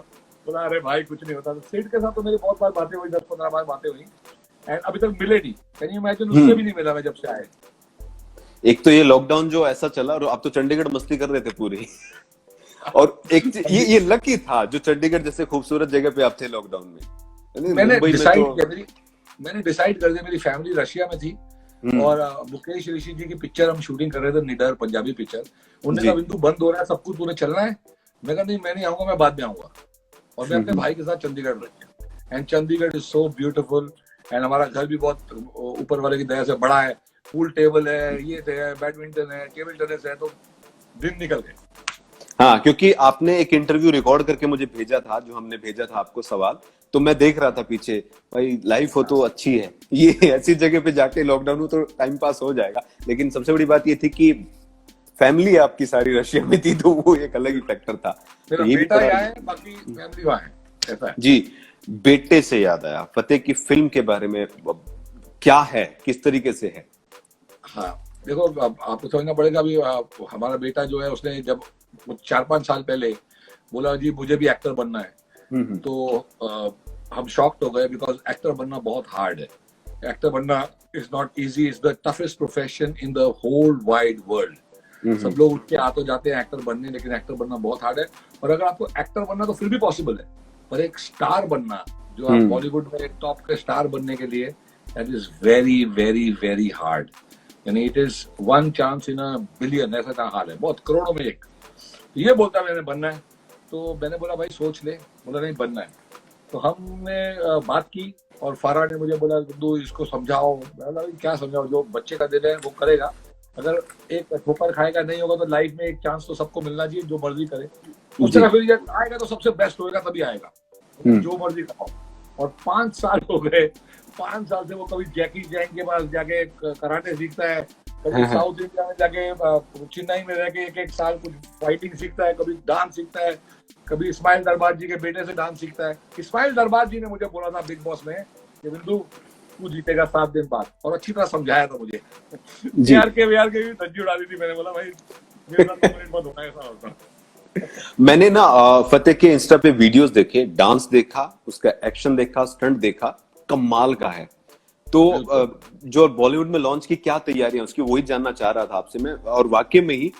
B: बोला अरे भाई कुछ नहीं होता। तो सीट के साथ तो मेरी बहुत बार बातें हुई, 10-15 बार बातें हुई, एंड अभी तक मिले नहीं। कैन यू इमेजिन, उससे भी नहीं मिला मैं जब से आए।
A: एक तो ये लॉकडाउन जो ऐसा चला, और आप तो चंडीगढ़ मस्ती कर रहे थे पूरी। और एक ये लकी था जो चंडीगढ़ जैसे खूबसूरत जगह पे आप थे लॉकडाउन में।
B: मैंने
A: मुंबई में
B: डिसाइड
A: तो
B: किया, मैंने डिसाइड कर दिया, मेरी फैमिली रशिया में थी और मुकेश ऋषि जी की पिक्चर हम शूटिंग कर रहे थे, निडर पंजाबी पिक्चर। उन्होंने
A: जी
B: कहा बिंदु बंद हो रहा है सब कुछ, तुम्हें चलना है? मैं कहा नहीं मैं नहीं आऊंगा, मैं बाद में आऊंगा। और मैं अपने भाई के साथ चंडीगढ़ रह गया। And Chandigarh is so beautiful, and हमारा घर भी बहुत ऊपर वाले की दया से बड़ा है, पूल टेबल है, ये है, बैडमिंटन है, टेबल टेनिस है। तो दिन निकल गए।
A: हाँ, क्योंकि आपने एक इंटरव्यू रिकॉर्ड करके मुझे भेजा था, जो हमने भेजा था आपको सवाल, तो मैं देख रहा था पीछे, भाई लाइफ हो तो अच्छी है, ये ऐसी जगह पे जाके लॉकडाउन हो तो टाइम पास हो जाएगा। लेकिन सबसे बड़ी बात ये थी कि फैमिली आपकी सारी रशिया में थी, तो वो एक अलग ही फैक्टर था।
B: मेरा
A: तो ये भी
B: बेटा
A: बड़ा-
B: यहाँ है, बाकी फैमिली वहाँ है, ऐसा है।
A: जी, बेटे से याद आया, फतेह की फिल्म के बारे में क्या है, किस तरीके से है?
B: हाँ देखो, अब आपको समझना पड़ेगा। अभी हमारा बेटा जो है, उसने जब 4-5 साल पहले बोला जी मुझे भी एक्टर बनना है, तो हम शॉक्ड हो गए, बिकॉज एक्टर बनना बहुत हार्ड है। एक्टर बनना is not easy, is the toughest profession in the whole wide world. सब लोग उठ के आ तो जाते हैं एक्टर बनने, लेकिन एक्टर बनना बहुत हार्ड है। और अगर आपको एक्टर बनना तो फिर भी पॉसिबल है, पर एक स्टार बनना, जो आप बॉलीवुड में एक टॉप के स्टार बनने के लिए, that is very very very hard. यानी it is 1 chance in a billion, ऐसा का हाल है, बहुत करोड़ों में एक। ये बोलता मैंने बनना है, तो मैंने बोला भाई सोच ले। बोला नहीं बनना है। तो हमने बात की और फारा ने मुझे बोला बिंदु इसको समझाओ। मैं बोला क्या समझाओ, जो बच्चे का दिल है वो करेगा। अगर एक ठोकर खाएगा नहीं होगा तो लाइफ में एक चांस तो सबको मिलना चाहिए, जो मर्जी करे। उस तरह फिर जब आएगा तो सबसे बेस्ट होएगा, तभी आएगा, जो मर्जी खाओ। और 5 साल हो गए, 5 साल से वो कभी जैकी चैन के पास जाके कराटे सीखता है, कभी साउथ इंडिया में जाके चेन्नई में रह के 1-1 साल कुछ फाइटिंग सीखता है, कभी डांस सीखता है, कभी इस्माइल दरबार जी के बेटे से डांस सीखता है। इस्माइल दरबार जी ने मुझे बोला था बिग बॉस में कि बिंदु तू जीतेगा 7 दिन बाद, और अच्छी तरह समझाया था मुझे। बिहार के भी धज्जी उड़ा दी थी। मैंने बोला भाई मेरे साथ तो मत होना, ऐसा होता।
A: मैंने ना फतेह के इंस्टा पे वीडियोस देखे, डांस देखा, उसका एक्शन देखा, स्टंट देखा, कमाल का है। तो जो बॉलीवुड में लॉन्च की क्या तैयारियां उसकी, वही जानना चाह रहा था आपसे मैं। और वाकई में ही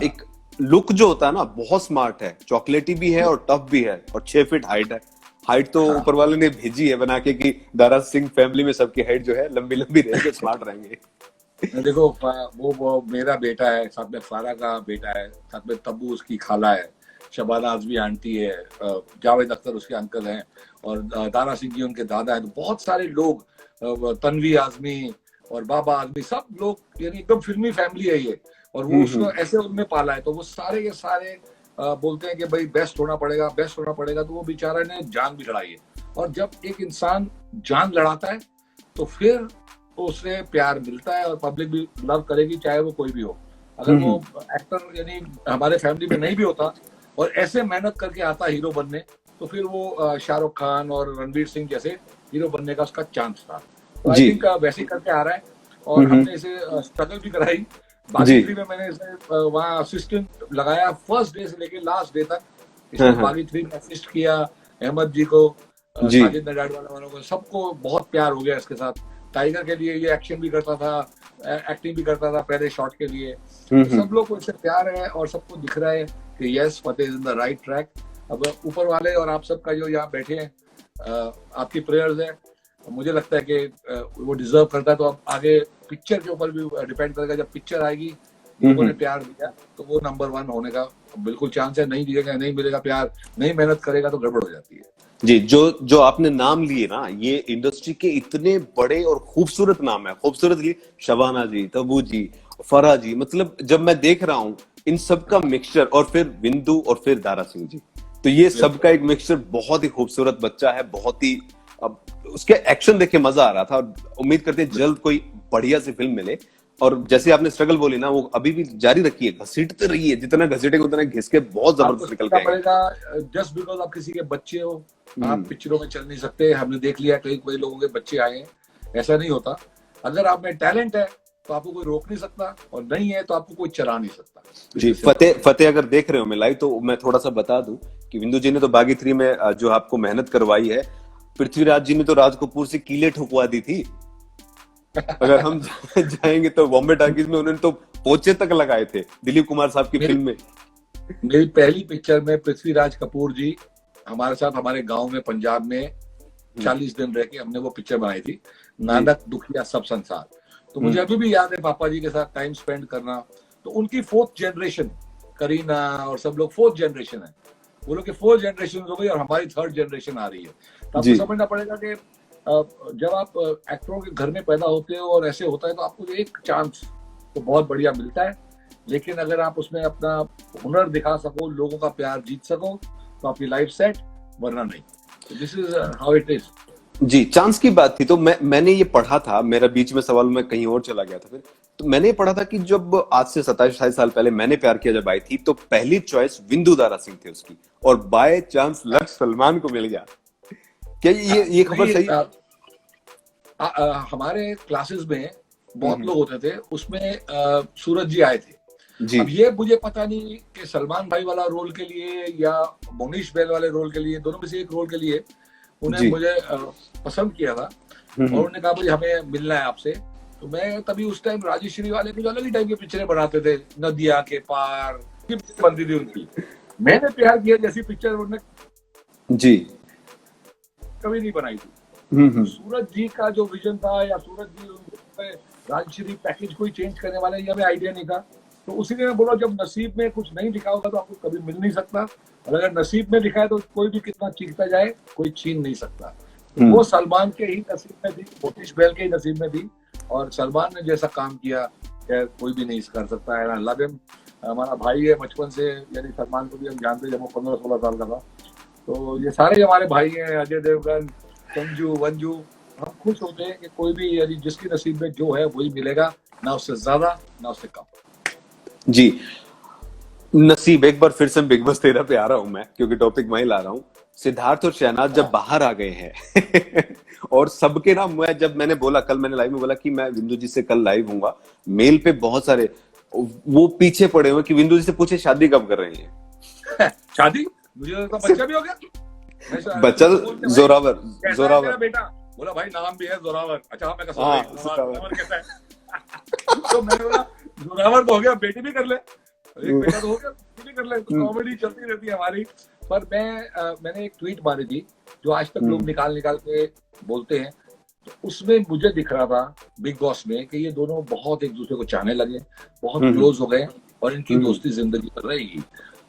A: एक लुक जो होता है ना, बहुत स्मार्ट है, चॉकलेटी भी है और टफ भी है, और 6 फीट हाइट है। हाइट तो ऊपर वाले ने भेजी है बना के कि दारा सिंह फैमिली में सबकी हाइट जो है लंबी लंबी रहेगी, स्मार्ट रहेंगे।
B: देखो वो मेरा बेटा है, साथ में फारा का बेटा है, साथ में तब्बू उसकी खाला है, शबाना आजमी आंटी है, जावेद अख्तर उसके अंकल हैं, और दारा सिंह जी उनके दादा है। तो बहुत सारे लोग, तनवी आजमी और बाबा आजमी, सब लोग, यानी एकदम फिल्मी फैमिली है ये। और वो उसको ऐसे उनमें पाला है, तो वो सारे के सारे बोलते हैं कि भाई बेस्ट होना पड़ेगा, बेस्ट होना पड़ेगा। तो वो बेचारा ने जान भी लड़ाई है। और जब एक इंसान जान लड़ाता है तो फिर उसे प्यार मिलता है और पब्लिक भी लव करेगी, चाहे वो कोई भी हो। अगर वो एक्टर यानी हमारे फैमिली में नहीं भी होता और ऐसे मेहनत करके आता हीरो बनने, तो फिर वो शाहरुख खान और रणवीर सिंह जैसे हीरो बनने का उसका चांस था। तो आई थिंक वैसे ही करके आ रहा है। और हमने इसे स्ट्रगल भी कराई। बागी में मैंने इसे वहाँ असिस्टेंट लगाया, फर्स्ट डे से लेके लास्ट डे तक। इसने बागी 3 में असिस्ट किया, अहमद जी को, साजिद नडाडवाला वालों को, सबको बहुत प्यार हो गया इसके साथ। टाइगर के लिए ये एक्शन भी करता था, एक्टिंग भी करता था पहले शॉट के लिए। सब लोग को इससे प्यार है और सबको दिख रहा है कि yes Fateh is in the right track. अब ऊपर वाले और आप सबका जो यहाँ बैठे हैं, आपकी प्रेयर्स है, मुझे लगता है कि वो डिजर्व करता है। तो अब आगे पिक्चर के ऊपर भी डिपेंड करेगा। जब पिक्चर आएगी, लोगों ने प्यार दिया तो वो नंबर 1 होने का बिल्कुल चांस है। नहीं दिएगा, नहीं मिलेगा प्यार, नहीं मेहनत करेगा तो गड़बड़ हो जाती है।
A: जी, जो जो आपने नाम लिए ना, ये इंडस्ट्री के इतने बड़े और खूबसूरत नाम है। खूबसूरत लिए शबाना जी, तब्बू जी, फराह जी, मतलब जब मैं देख रहा हूँ इन सब का मिक्सचर, और फिर बिंदु, और फिर दारा सिंह जी, तो ये सबका एक मिक्सचर बहुत ही खूबसूरत बच्चा है। बहुत ही, अब उसके एक्शन देख के मजा आ रहा था, और उम्मीद करते हैं जल्द कोई बढ़िया सी फिल्म मिले। और जैसे आपने स्ट्रगल बोली ना, वो अभी भी जारी रखिए, घसीटते रहिए, जितना घसीटेगा उतना घिस के बहुत
B: आपको
A: जबरदस्त निकल के
B: सीखना
A: आएंगे।
B: पड़ेगा, जस्ट बिकॉज आप किसी के बच्चे हो आप
A: हम्म।
B: पिक्चरों में चल नहीं सकते। हमने देख लिया कई कई लोगों के बच्चे आए हैं, ऐसा नहीं होता। अगर आप में टैलेंट है तो आपको कोई रोक नहीं सकता, और नहीं है तो आपको कोई चला नहीं सकता।
A: जी,
B: इट्स सिंपल।
A: फतेह फतेह अगर देख रहे हो मैं लाइव, तो मैं थोड़ा सा बता दूं कि बिंदु जी ने तो बागी 3 में जो आपको मेहनत करवाई है, पृथ्वीराज जी ने तो राज कपूर से कीले ठुकवा दी थी। अगर हम जाएंगे तो बॉम्बे टाकीज में उन्होंने तो पोचे तक लगाए थे दिलीप कुमार साहब की
B: मेरी
A: फिल्म में।
B: मेरी पहली पिक्चर में पृथ्वीराज कपूर जी हमारे साथ हमारे गांव में पंजाब में 40 दिन रह के हमने वो पिक्चर बनाई थी, नानक दुखिया सब संसार। तो मुझे अभी भी याद है पापा जी के साथ टाइम स्पेंड करना। तो उनकी फोर्थ जनरेशन, करीना और सब लोग फोर्थ जनरेशन है, वो लोग की फोर्थ जनरेशन हो गई और हमारी थर्ड जनरेशन आ रही है। तो आपको
A: जी
B: समझना पड़ेगा कि जब आप एक्टरों के घर में पैदा होते हो और ऐसे होता है तो आपको एक चांस तो बहुत बढ़िया मिलता है। लेकिन अगर आप उसमें अपना हुनर दिखा सको, लोगों का प्यार जीत सको, तो आपकी लाइफ सेट, वरना नहीं। This is how it is.
A: जी, चांस की बात थी, तो मैंने ये पढ़ा था, मेरा बीच में सवाल में कहीं और चला गया था फिर। तो मैंने ये पढ़ा था कि जब आज से 27-28 साल पहले मैंने प्यार किया जब आई थी, तो पहली चॉइस विंदु दारा सिंह थी उसकी, और बाय चांस लक सलमान को मिल गया। क्या ये खबर
B: नहीं,
A: सही?
B: हमारे क्लासेस में बहुत लोग होते थे, उसमें सूरज जी आए थे।
A: जी
B: अब ये मुझे पता नहीं कि सलमान भाई वाला रोल के लिए या मोनीश बैल वाले रोल के लिए, दोनों में से एक रोल के लिए उन्हें
A: जी।
B: मुझे पसंद किया था, और उन्होंने कहा भाई हमें मिलना है आपसे। तो मैं तभी उस टाइम राजेश्वरी वाले कुछ अलग ही टाइप की पिक्चरें बनाते थे, नदिया के पार की पिक्चर बनती थी उनकी। मैंने प्यार किया जैसी पिक्चर उन्होंने
A: जी।
B: कभी नहीं बनाई थी।
A: हम्म।
B: सूरज जी का जो विजन था, या सूरज जी राजश्री पैकेज कोई चेंज करने वाला, ये हमें आइडिया नहीं था। तो उसी ने बोला जब नसीब में कुछ नहीं लिखा होगा तो आपको कभी मिल नहीं सकता, और अगर नसीब में लिखा है तो कोई भी कितना चीखता जाए कोई छीन नहीं सकता। तो वो सलमान के ही नसीब में थी, मोतीश बैल के ही नसीब में थी, और सलमान ने जैसा काम किया कोई भी नहीं कर सकता है। लव हिम, हमारा भाई है बचपन से, यानी सलमान को भी हम जानते जब वो 15-16 साल का था। तो ये सारे हमारे भाई हैं, अजय देवगन, संजू, वंजू। हम खुश होते हैं कि कोई भी यदि जिसकी नसीब में जो है वही मिलेगा, ना उससे ज्यादा ना उससे कम।
A: जी, नसीब, एक बार फिर से बिग बॉस 13 पे आ रहा हूं मैं, क्योंकि टॉपिक वहीं ला रहा हूं। सिद्धार्थ और शहनाज जब बाहर आ गए हैं और सबके ना, मैंने बोला, कल मैंने लाइव में बोला कि मैं विंदु जी से कल लाइव हूंगा, मेल पे बहुत सारे वो पीछे पड़े हुए कि विंदु जी से पूछे शादी कब कर रही है।
B: शादी, मुझे तो बच्चा भी हो गया।
A: बच्चा जोरावर, जोरावर
B: बेटा बोला भाई नाम भी है जोरावर। अच्छा हाँ, मैं
A: जोरावर
B: कैसा है तो मैंने बोला जोरावर तो हो गया, बेटी भी कर ले, एक बेटा तो हो गया, बेटी भी कर ले। तो कॉमेडी चलती रहती है हमारी। पर मैंने एक ट्वीट मारी थी जो आज तक लोग निकाल के बोलते हैं। तो उसमें मुझे दिख रहा था बिग बॉस में कि ये दोनों बहुत एक दूसरे को चाहने लगे, बहुत क्लोज हो गए, और इनकी दोस्ती जिंदगी पर रहेगी।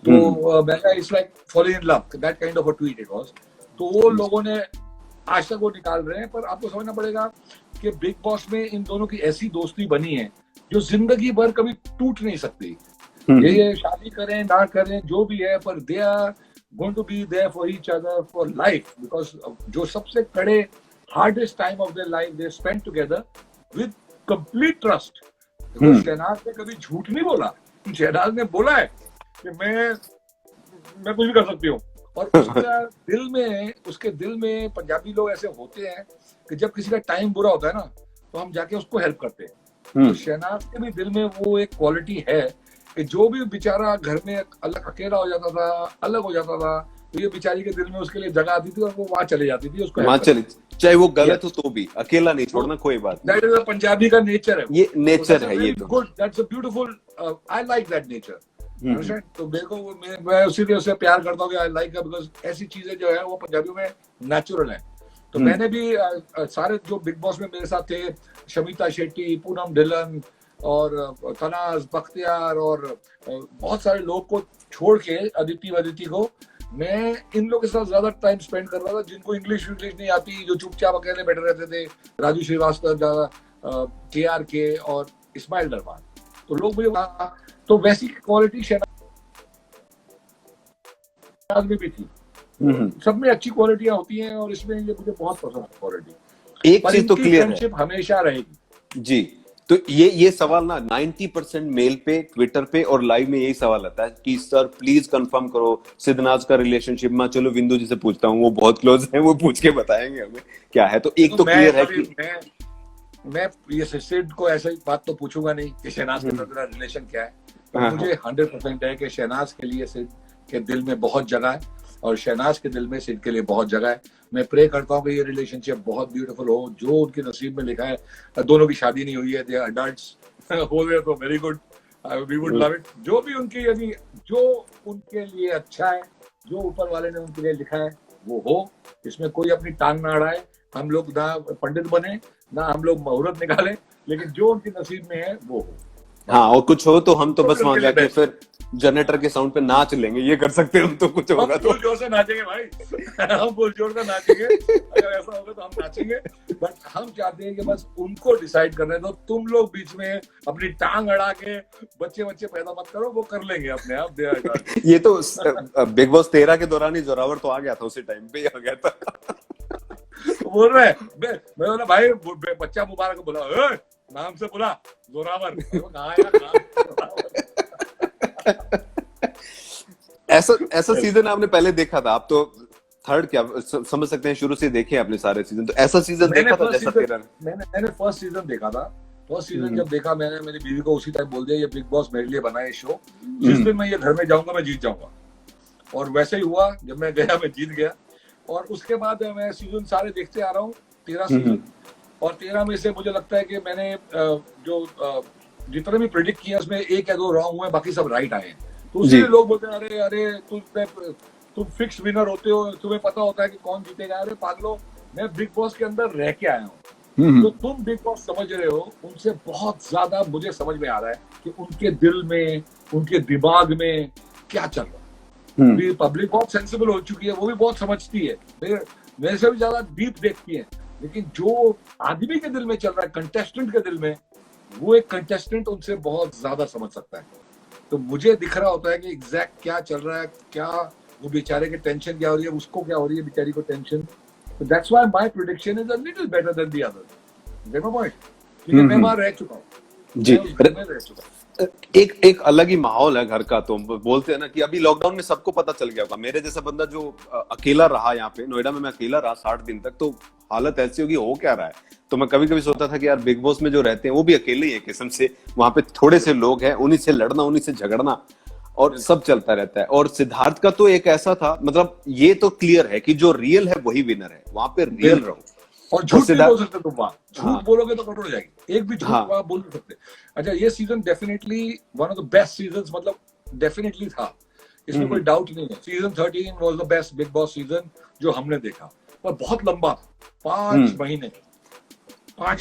B: तो मैंने it's like following in love, that kind of a tweet it was. तो वो लोगों ने आज तक वो निकाल रहे हैं। पर आपको समझना पड़ेगा कि बिग बॉस में इन दोनों की ऐसी दोस्ती बनी है जो जिंदगी भर कभी टूट नहीं सकती। ये शादी करें ना करें जो भी है, पर they are going to be there for each other for life, because जो सबसे कड़े hardest time of their life they spend together with complete trust. Shehnaaz ने कभी झूठ नहीं बोला। शहनाज ने बोला है कि मैं कुछ भी कर सकती हूँ, और उसके दिल में पंजाबी लोग ऐसे होते हैं कि जब किसी का टाइम बुरा होता है ना तो हम जाके उसको हेल्प करते हैं। तो शहनाज के भी दिल में वो एक क्वालिटी है कि जो भी बेचारा घर में अकेला हो जाता था, अलग हो जाता था, तो ये बेचारी के दिल में उसके लिए जगह आती थी और वो वहां चले जाती थी उसको
A: वहां चले, चाहे वो गलत हो तो भी अकेला नहीं छोड़ना, कोई बात नहीं।
B: दैट इज अ पंजाबी का नेचर है,
A: ये नेचर है, ये तो
B: good, that's a beautiful, I like that nature. तो मेरे को मैं उसीलिए उससे प्यार करता हूँ कि आई लाइक बिकॉज ऐसी चीजें जो है वो पंजाबियों में नेचुरल है। तो मैंने भी सारे जो बिग बॉस में मेरे साथ थे, शमिता शेट्टी, पूनम ढिल्लन और तनाज बख्तियार और बहुत सारे लोग को छोड़ के, अदिति को, मैं इन लोगों के साथ ज्यादा टाइम स्पेंड कर रहा था जिनको इंग्लिश नहीं आती, जो चुपचाप अकेले बैठे रहते थे। राजू श्रीवास्तव, KRK और इस्माइल दरबार। तो लोग मुझे तो वैसी क्वालिटी शहनाज में भी थी। सब में अच्छी क्वालिटियां होती हैं और इसमें ये मुझे बहुत पसंद है क्वालिटी।
A: एक चीज तो क्लियर है
B: हमेशा रहेगी
A: जी। तो ये सवाल ना 90% मेल पे, ट्विटर पे और लाइव में यही सवाल आता है कि सर प्लीज कंफर्म करो सिद्धनाज का रिलेशनशिप में। चलो विंदु जी से पूछता हूँ, वो बहुत क्लोज है, वो पूछ के बताएंगे हमें क्या है। तो एक तो क्लियर है कि
B: मैं ये सिड को ऐसा ही बात तो पूछूंगा नहीं कि शहनाज के साथ मेरा रिलेशन क्या है। तो मुझे 100% है कि शहनाज के लिए सिड के दिल में बहुत जगह है और शहनाज के दिल में सिड के लिए बहुत जगह है। मैं प्रे करता हूँ कि ये रिलेशनशिप बहुत ब्यूटीफुल हो, जो उनके नसीब में लिखा है। दोनों की शादी नहीं हुई है, दे आर अडल्ट्स, हो गए तो very good, we would love it. जो भी उनकी, यानी जो उनके लिए अच्छा है, जो ऊपर वाले ने उनके लिए लिखा है वो हो। इसमें कोई अपनी टांग ना अड़ाए। हम लोग ना पंडित बने, ना हम लोग मुहूर्त निकाले, लेकिन जो उनके नसीब में है वो हो।
A: हाँ, और कुछ हो तो हम तो बस वहां जाके फिर जनरेटर के साउंड पे नाच लेंगे, ये कर सकते हैं हम। तो कुछ होगा तो
B: जोर से नाचेंगे भाई हम बोल जोर से नाचेंगे। अगर ऐसा होगा तो हम नाचेंगे। बट हम चाहते हैं कि बस उनको डिसाइड करने दो। तुम लोग बीच में अपनी टांग अड़ा के बच्चे पैदा मत करो, वो कर लेंगे अपने आप।
A: ये तो बिग बॉस 13 के दौरान ही जोरावर तो आ गया था, उसी टाइम पे ही आ गया था।
B: बोल रहे मैं बोला भाई बच्चा मुबारक को बुला, नाम से बुला जोरावर।
A: ऐसा सीजन आपने पहले देखा था? आप तो थर्ड क्या समझ सकते हैं, शुरू से देखे आपने सारे सीजन। तो ऐसा सीजन देखा था जैसा 13?
B: मैंने फर्स्ट सीजन देखा था। फर्स्ट सीजन जब देखा मैंने, मेरी बीवी को उसी टाइम बोल दिया ये बिग बॉस मेरे लिए बना है शो, जिस दिन मैं ये घर में जाऊंगा मैं जीत जाऊंगा। और वैसे ही हुआ, जब मैं गया मैं जीत गया। और उसके बाद मैं सीजन सारे देखते आ रहा हूँ, 13 सीजन। और 13 में से मुझे लगता है कि मैंने जो जितने भी प्रेडिक्ट किया उसमें 1 या 2 रॉन्ग हुए, बाकी सब राइट आए। तो उसलिए लोग बोलते हैं अरे तुम फिक्स विनर होते हो, तुम्हें पता होता है कि कौन जीतेगा। अरे पागलो, मैं बिग बॉस के अंदर रह के आया हूँ। तो तुम बिग बॉस समझ रहे हो, उनसे बहुत ज्यादा मुझे समझ में आ रहा है कि उनके दिल में, उनके दिमाग में क्या चल रहा है। पब्लिक बहुत सेंसिबल हो चुकी है, वो भी बहुत समझती है, मेरे से भी ज्यादा डीप देखती है। लेकिन जो आदमी के दिल में चल रहा है, कंटेस्टेंट के दिल में, वो एक कंटेस्टेंट उनसे बहुत ज्यादा समझ सकता है। तो मुझे दिख रहा होता है कि एग्जैक्ट क्या चल रहा है, क्या वो बेचारे के टेंशन क्या हो रही है, उसको क्या हो रही है बेचारी को टेंशन। तो that's why my prediction is a little better than the others. Gate my point? क्योंकि मैं वहां रह चुका हूं जी।
A: एक अलग ही माहौल है घर का। तो बोलते हैं ना कि अभी लॉकडाउन में सबको पता चल गया होगा। मेरे जैसा बंदा जो अकेला रहा यहाँ पे नोएडा में, मैं अकेला रहा 60 दिन तक, तो हालत ऐसी होगी हो क्या रहा है। तो मैं कभी कभी सोचता था कि यार बिग बॉस में जो रहते हैं वो भी अकेले ही है किस्म से। वहां पे थोड़े से लोग हैं, उन्हीं से लड़ना, उन्हीं से झगड़ना और सब चलता रहता है। और सिद्धार्थ का तो एक ऐसा था, मतलब ये तो क्लियर है कि जो रियल है वही विनर है। वहां पे रियल रहो
B: और झूठ नहीं बोल सकते तुम वहां। झूठ बोलोगे तो कट हो जाएगी, एक भी झूठ वहां बोल नहीं सकते। अच्छा, ये season definitely one of the best seasons, मतलब डेफिनेटली था, इसमें कोई डाउट नहीं है। Season 13 was the best big boss season जो हमने देखा। पर बहुत लंबा था, 5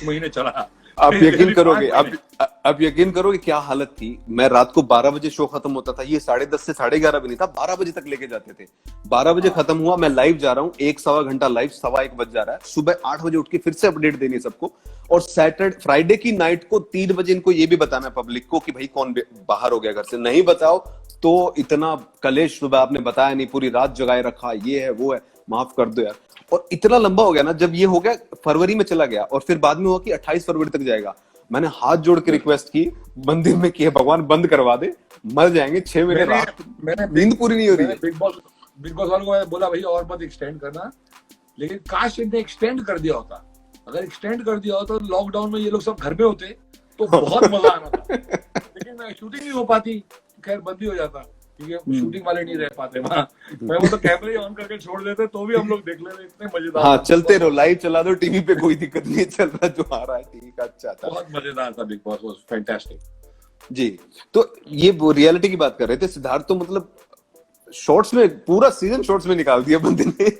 B: महीने चला।
A: आप यकीन करोगे, अब यकीन करोगे क्या हालत थी। मैं रात को 12 बजे शो खत्म होता था, ये 10:30 से 11:30 भी नहीं था, 12 बजे तक लेके जाते थे। 12 बजे खत्म हुआ, मैं लाइव जा रहा हूँ, 1-1.25 घंटा लाइव, 1:15 बज जा रहा है। सुबह 8 बजे उठ के फिर से अपडेट देनी सबको। और फ्राइडे की नाइट को 3 बजे इनको ये भी बताना है पब्लिक को कि भाई कौन बाहर हो गया घर से। नहीं बताओ तो इतना कलेश, सुबह आपने बताया नहीं, पूरी रात जगाए रखा, ये है वो है, माफ कर दो यार। और इतना लंबा हो गया ना, जब ये हो गया फरवरी में चला गया और फिर बाद में हुआ कि 28 फरवरी तक जाएगा। मैंने हाथ जोड़ के रिक्वेस्ट की मंदिर में कि भगवान बंद करवा दे, मर जाएंगे। 6 महीने रात नींद पूरी नहीं हो रही है।
B: बिग बॉस वालों को बोला भाई और मत एक्सटेंड करना, लेकिन काश इन्हें एक्सटेंड कर दिया होता। अगर एक्सटेंड कर दिया होता तो लॉकडाउन में ये लोग सब घर में होते तो बहुत मजा आना था। लेकिन शूटिंग नहीं हो पाती, खैर बंदी हो जाता क्योंकि शूटिंग वाले नहीं रह पाते वहां। मैं वो तो कैमरे ही ऑन करके छोड़ देते तो भी हम लोग देख लेते, इतने मजेदार।
A: हाँ, चलते रहो, लाइव चला दो टीवी पे, कोई दिक्कत नहीं, चल रहा जो आ रहा है टीवी का। अच्छा था,
B: बहुत मजेदार था। बिग बॉस वाज फैंटास्टिक
A: जी। तो ये वो रियलिटी की बात कर रहे थे। सिद्धार्थ तो मतलब शॉर्ट्स में, पूरा सीजन शॉर्ट्स में निकाल दिया बंदे ने।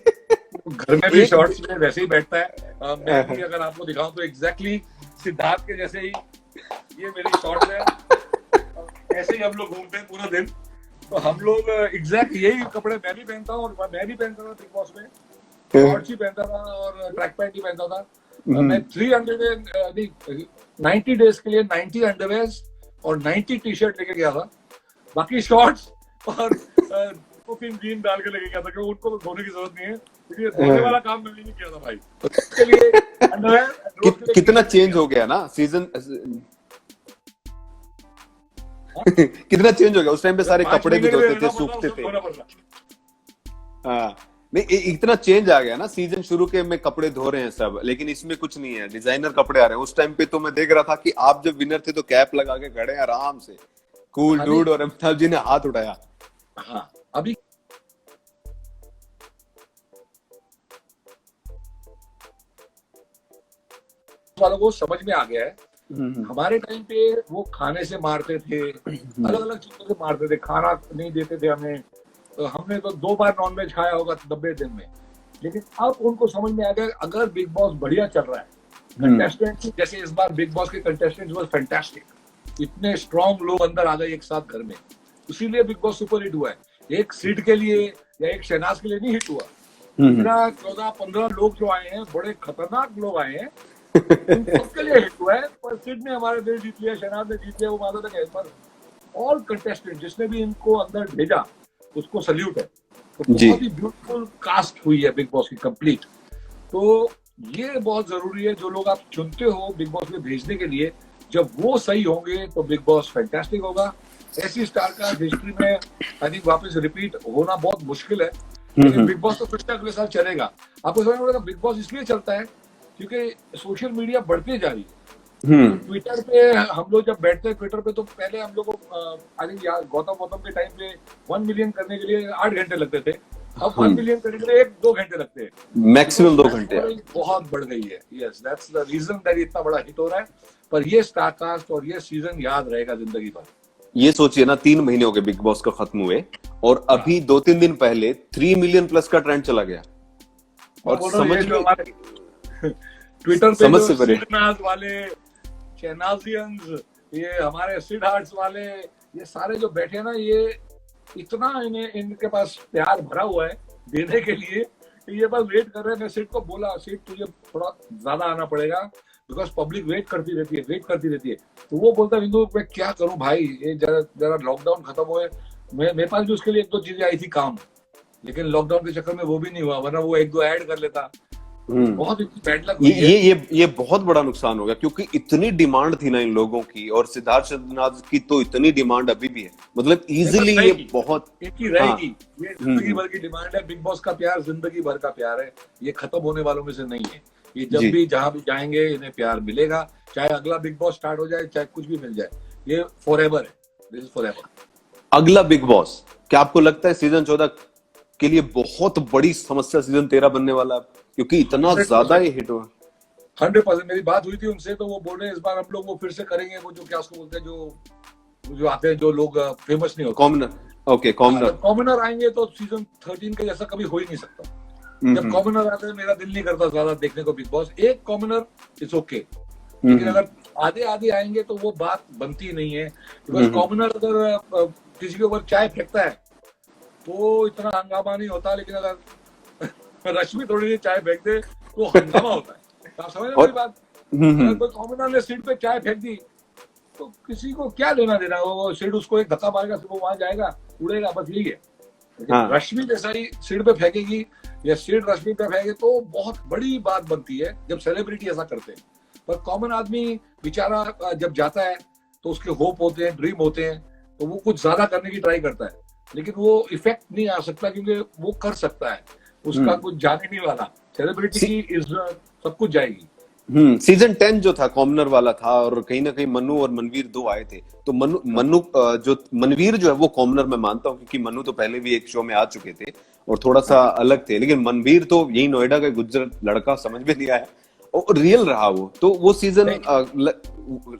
B: घर में भी शॉर्ट्स में वैसे ही बैठता है। मैं भी अगर आपको दिखाऊं तो एग्जैक्टली सिद्धार्थ के जैसे ही ये मेरी शॉर्ट्स है। ऐसे ही हम लोग घूमते हैं पूरा दिन। तो हम लोग एग्जैक्ट यही कपड़े मैं भी पहनता हूँ, और मैं भी पहनता था बिग बॉस में, शॉर्ट्स ही पहनता था और ट्रैक पैंट ही पहनता था। मैं 300 नहीं 90 डेज के लिए 90 अंडरवेयर और 90 टी शर्ट लेके गया था, बाकी शॉर्ट्स और जीन डाल के लेके गया था, क्योंकि उनको तो धोने की जरूरत नहीं है, क्योंकि धोने वाला काम मैंने नहीं किया था भाई। तो उसके लिए अंडरवेयर
A: कितना चेंज हो गया ना सीजन। कितना चेंज हो गया, उस टाइम पे सारे कपड़े भी धोते थे, सूखते थे। हाँ नहीं, इतना चेंज आ गया ना, सीजन शुरू के में कपड़े धो रहे हैं सब, लेकिन इसमें कुछ नहीं है, डिजाइनर कपड़े आ रहे हैं। उस टाइम पे तो मैं देख रहा था कि आप जब विनर थे तो कैप लगा के खड़े हैं आराम से, कूल डूड, और अमिताभ जी ने हाथ उठाया।
B: हाँ अभी वालों को समझ में आ गया है। हमारे टाइम पे वो खाने से मारते थे, अलग अलग चीजों से मारते थे, खाना नहीं देते थे हमें, तो हमने तो 2 बार नॉनवेज खाया होगा 90 दिन में। लेकिन अब उनको समझ में आ गया, अगर बिग बॉस बढ़िया चल रहा है, कंटेस्टेंट जैसे इस बार बिग बॉस के कंटेस्टेंट वाज फैंटास्टिक, इतने स्ट्रॉन्ग लोग अंदर आ गए एक साथ घर में, इसीलिए बिग बॉस सुपर हिट हुआ है। एक सीट के लिए या एक शहनाज के लिए नहीं हिट हुआ, 14-15 लोग जो आए हैं, बड़े खतरनाक लोग आए हैं, सबके लिए हिट हुआ है। पर सिड ने हमारे दिल जीत लिया, शहनाज ने जीत लिया, वो माता तक है। पर ऑल कंटेस्टेंट जिसने भी इनको अंदर भेजा उसको सल्यूट है। तो बहुत ही ब्यूटीफुल कास्ट हुई है बिग बॉस की कंप्लीट। तो ये बहुत जरूरी है, जो लोग आप चुनते हो बिग बॉस में भेजने के लिए, जब वो सही होंगे तो बिग बॉस फैंटास्टिक होगा। ऐसी स्टार का हिस्ट्री में आई थिंक वापस रिपीट होना बहुत मुश्किल है, लेकिन बिग बॉस तो फिर से अगले साल चलेगा। आपको समझ में, बिग बॉस इसलिए चलता है क्योंकि सोशल मीडिया बढ़ती जा रही है। ट्विटर पे हम लोग जब बैठते हैं ट्विटर पे, तो पहले हम लोग को आई थिंक गौतम के टाइम पे 1 मिलियन करने के लिए 8 घंटे लगते थे, अब 1 मिलियन करने के लिए 1-2 घंटे लगते हैं,
A: मैक्सिमम 2 घंटे।
B: बहुत बढ़ गई है। Yes, that's the reason that इतना बड़ा हिट हो रहा है। पर ये स्टारकास्ट और ये सीजन याद रहेगा जिंदगी भर।
A: ये सोचिए ना, 3 महीने हो गए बिग बॉस का खत्म हुए, और अभी 2-3 दिन पहले 3 मिलियन प्लस का ट्रेंड चला गया। और समझ लो
B: ट्विटर पे जो सिडनाज वाले, शहनाजियंस, ये हमारे सिड हार्ट्स वाले, ये सारे जो बैठे हैं ना, ये इतना इनके पास प्यार भरा हुआ है देने के लिए, ये बस वेट कर रहे हैं। मैं सिड को बोला, सिड तुझे थोड़ा ज्यादा आना पड़ेगा, बिकॉज पब्लिक वेट करती रहती है। तो वो बोलता है, बिंदु मैं क्या करूं भाई, ये जरा लॉकडाउन खत्म हुए, मेरे पास भी उसके लिए 1-2 चीजें आई थी काम, लेकिन लॉकडाउन के चक्कर में वो भी नहीं हुआ, वरना वो 1-2 ऐड कर लेता। बहुत बैड लक।
A: ये बहुत बड़ा नुकसान हो गया, क्योंकि इतनी डिमांड थी ना इन लोगों की, और सिद्धार्थ शहनाज की तो इतनी डिमांड अभी भी है, मतलब इजीली ये बहुत
B: इनकी रहेगी। ये जिंदगी भर की डिमांड है। बिग बॉस का प्यार जिंदगी भर का प्यार है, ये खत्म होने वालों में से नहीं है। ये जब भी जहां भी जाएंगे इन्हें प्यार मिलेगा, चाहे अगला बिग बॉस स्टार्ट हो जाए, चाहे कुछ भी मिल जाए, ये फॉरएवर है। This is forever.
A: अगला बिग बॉस क्या आपको लगता है सीजन 14 के लिए बहुत बड़ी समस्या सीजन 13 बनने वाला है, क्योंकि इतना ज्यादा ये हिट हुआ?
B: 100%। मेरी बात हुई थी उनसे, तो वो बोल रहे हैं इस बार हम लोग वो फिर से करेंगे, वो जो क्या उसको बोलते हैं, जो आते हैं, जो लोग फेमस नहीं होते, कॉमनर। ओके, कॉमनर आएंगे तो सीजन 13 के जैसा कभी हो ही नहीं सकता। जब कॉमनर आते हैं, मेरा दिल नहीं करता ज्यादा देखने को बिग बॉस। एक कॉमनर इट्स ओके, लेकिन अगर आधे आएंगे तो वो बात बनती नहीं है। बिकॉज कॉमनर अगर किसी के ऊपर चाय फेंकता है तो इतना हंगामा नहीं होता, लेकिन अगर रश्मि थोड़ी सी चाय फेंक दे तो हंगामा होता है। आप समझ रहे मेरी बात? अगर कोई कॉमनर ने सीट पे चाय फेंक दी तो किसी को क्या लेना देना, वो सीट उसको एक धक्का मारेगा, वो वहां जाएगा, उड़ेगा, बस यही है। रश्मि जैसा ही सीट पे फेंकेगी या सीट रश्मि पे फेंके तो बहुत बड़ी बात बनती है जब सेलिब्रिटी ऐसा करते हैं। पर कॉमन आदमी बेचारा जब जाता है तो उसके होप होते हैं, ड्रीम होते हैं, तो वो कुछ ज्यादा करने की ट्राई करता है, लेकिन वो इफेक्ट नहीं आ सकता, क्योंकि वो कर सकता है, उसका कुछ जाने नहीं वाला। सेलिब्रिटी की इज्जत सब कुछ जाएगी।
A: सीजन 10 जो था कॉमनर वाला था, और कहीं ना कहीं मनु और मनवीर 2 आए थे, तो मनवीर जो है वो कॉमनर मैं मानता हूँ, क्योंकि मनु तो पहले भी एक शो में आ चुके थे और थोड़ा सा अलग थे, लेकिन मनवीर तो यही नोएडा का गुजर लड़का, समझ में नहीं आया, और रियल रहा वो। तो वो सीजन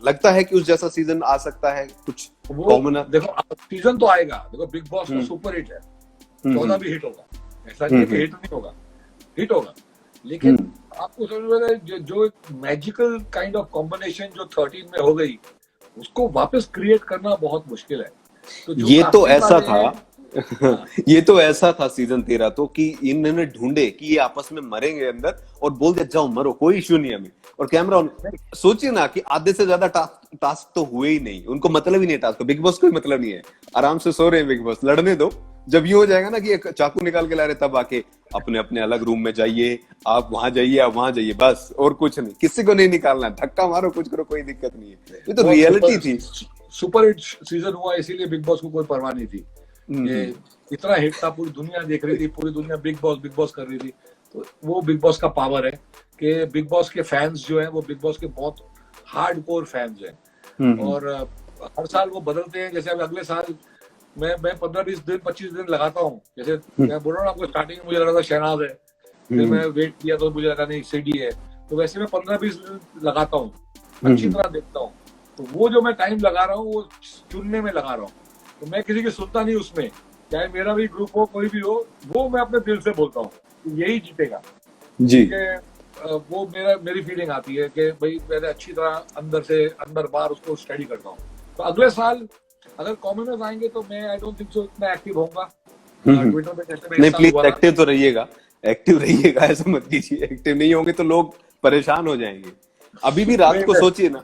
A: लगता है कि उस जैसा सीजन आ सकता है कुछ कॉमनर।
B: देखो सीजन तो आएगा, देखो बिग बॉस तो सुपर हिट है, 14 भी हिट होगा, ऐसा नहीं कि हिट नहीं होगा, हिट होगा। लेकिन आपको समझ में जो एक मैजिकल काइंड ऑफ कॉम्बिनेशन जो 13 में हो गई, उसको वापस क्रिएट करना बहुत मुश्किल है। तो जो
A: ये तो
B: कास्टिंग
A: ऐसा
B: वाले
A: था
B: हैं, हाँ,
A: ये तो ऐसा था सीजन 13 तो कि इन्होंने ढूंढे कि ये आपस में मरेंगे अंदर और बोल दिया जाओ मरो कोई इश्यू नहीं है हमें। और कैमरा ऑन। सोचिए ना कि आधे से ज्यादा टास्क तो हुए ही नहीं, उनको मतलब ही नहीं टास्क को, बिग बॉस कोई मतलब नहीं है, आराम से सो रहे हैं, बिग बॉस लड़ने दो। जब ये हो जाएगा ना कि एक चाकू निकाल के ला रहे तब आके अपने अपने अलग रूम में जाइए, आप वहां जाइए, आप वहां जाइए, बस और कुछ नहीं, किसी को नहीं निकालना, धक्का मारो कुछ करो कोई दिक्कत नहीं है। ये तो
B: बहुत
A: रियलिटी थी।
B: सुपर हिट सीजन हुआ, इसीलिए बिग बॉस को कोई परवाह नहीं थी। ये इतना हिट था, पूरी दुनिया देख रही थी, पूरी दुनिया बिग बॉस कर रही थी। तो वो बिग बॉस का पावर है कि बिग बॉस के फैंस जो हैं वो बिग बॉस के बहुत हार्डकोर फैंस हैं। और हर साल वो बदलते हैं। जैसे अब अगले साल मैं 15-20 दिन 25 दिन लगाता हूँ। जैसे मैं बोल रहा हूँ आपको, स्टार्टिंग में मुझे लगा था शहनाज है, फिर मैं वेट किया तो मुझे लगा नहीं सीडी है। तो वैसे मैं 15-20 दिन लगाता हूँ, अच्छी तरह देखता हूँ। तो वो जो मैं टाइम लगा रहा हूँ वो चुनने में लगा रहा हूँ। तो मैं किसी की सुनता नहीं उसमें, चाहे मेरा भी ग्रुप हो कोई भी हो, वो मैं अपने दिल से बोलता हूँ यही जीतेगा
A: जी।
B: वो मेरी फीलिंग आती है कि भाई मैंने अच्छी तरह अंदर बाहर उसको स्टडी करता हूँ। तो अगले साल अगर कॉमनर्स आएंगे तो मैं आई डोंट थिंक सो इतना एक्टिव होऊंगा ट्विटर पे, जैसे मैं
A: नहीं
B: इस साल
A: प्लीज
B: हुआ था।
A: एक्टिव तो रहिएगा, एक्टिव रहिएगा, ऐसा मत कीजिए, एक्टिव नहीं होंगे तो लोग परेशान हो जाएंगे। अभी भी रात को सोचिए ना,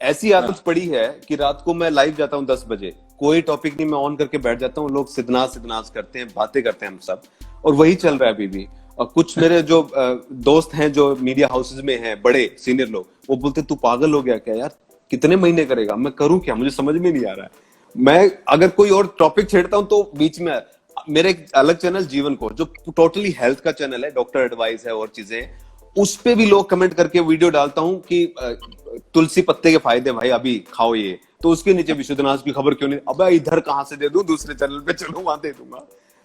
A: ऐसी आदत पड़ी है कि रात को मैं लाइव जाता हूँ 10 बजे, कोई टॉपिक नहीं, मैं ऑन करके बैठ जाता हूँ, लोग सिदनास करते हैं, बातें करते हैं हम सब, और वही चल रहा है अभी भी। और कुछ मेरे जो दोस्त हैं जो मीडिया हाउसेज में हैं, बड़े सीनियर लोग, वो बोलते तू पागल हो गया क्या यार, कितने महीने करेगा, मैं करूं क्या, मुझे समझ में नहीं आ रहा है। मैं अगर कोई और टॉपिक छेड़ता हूं तो बीच में मेरे एक अलग चैनल जीवन को, जो टोटली हेल्थ का चैनल है, डॉक्टर एडवाइस है और चीजें, उस पे भी लोग कमेंट करके वीडियो डालता हूं कि तुलसी पत्ते के फायदे भाई अभी खाओ ये, तो उसके नीचे विशुद्धनाथ की खबर क्यों नहीं, अब इधर कहां से दे दूं, दूसरे चैनल पे चलो वहां दे दूंगा।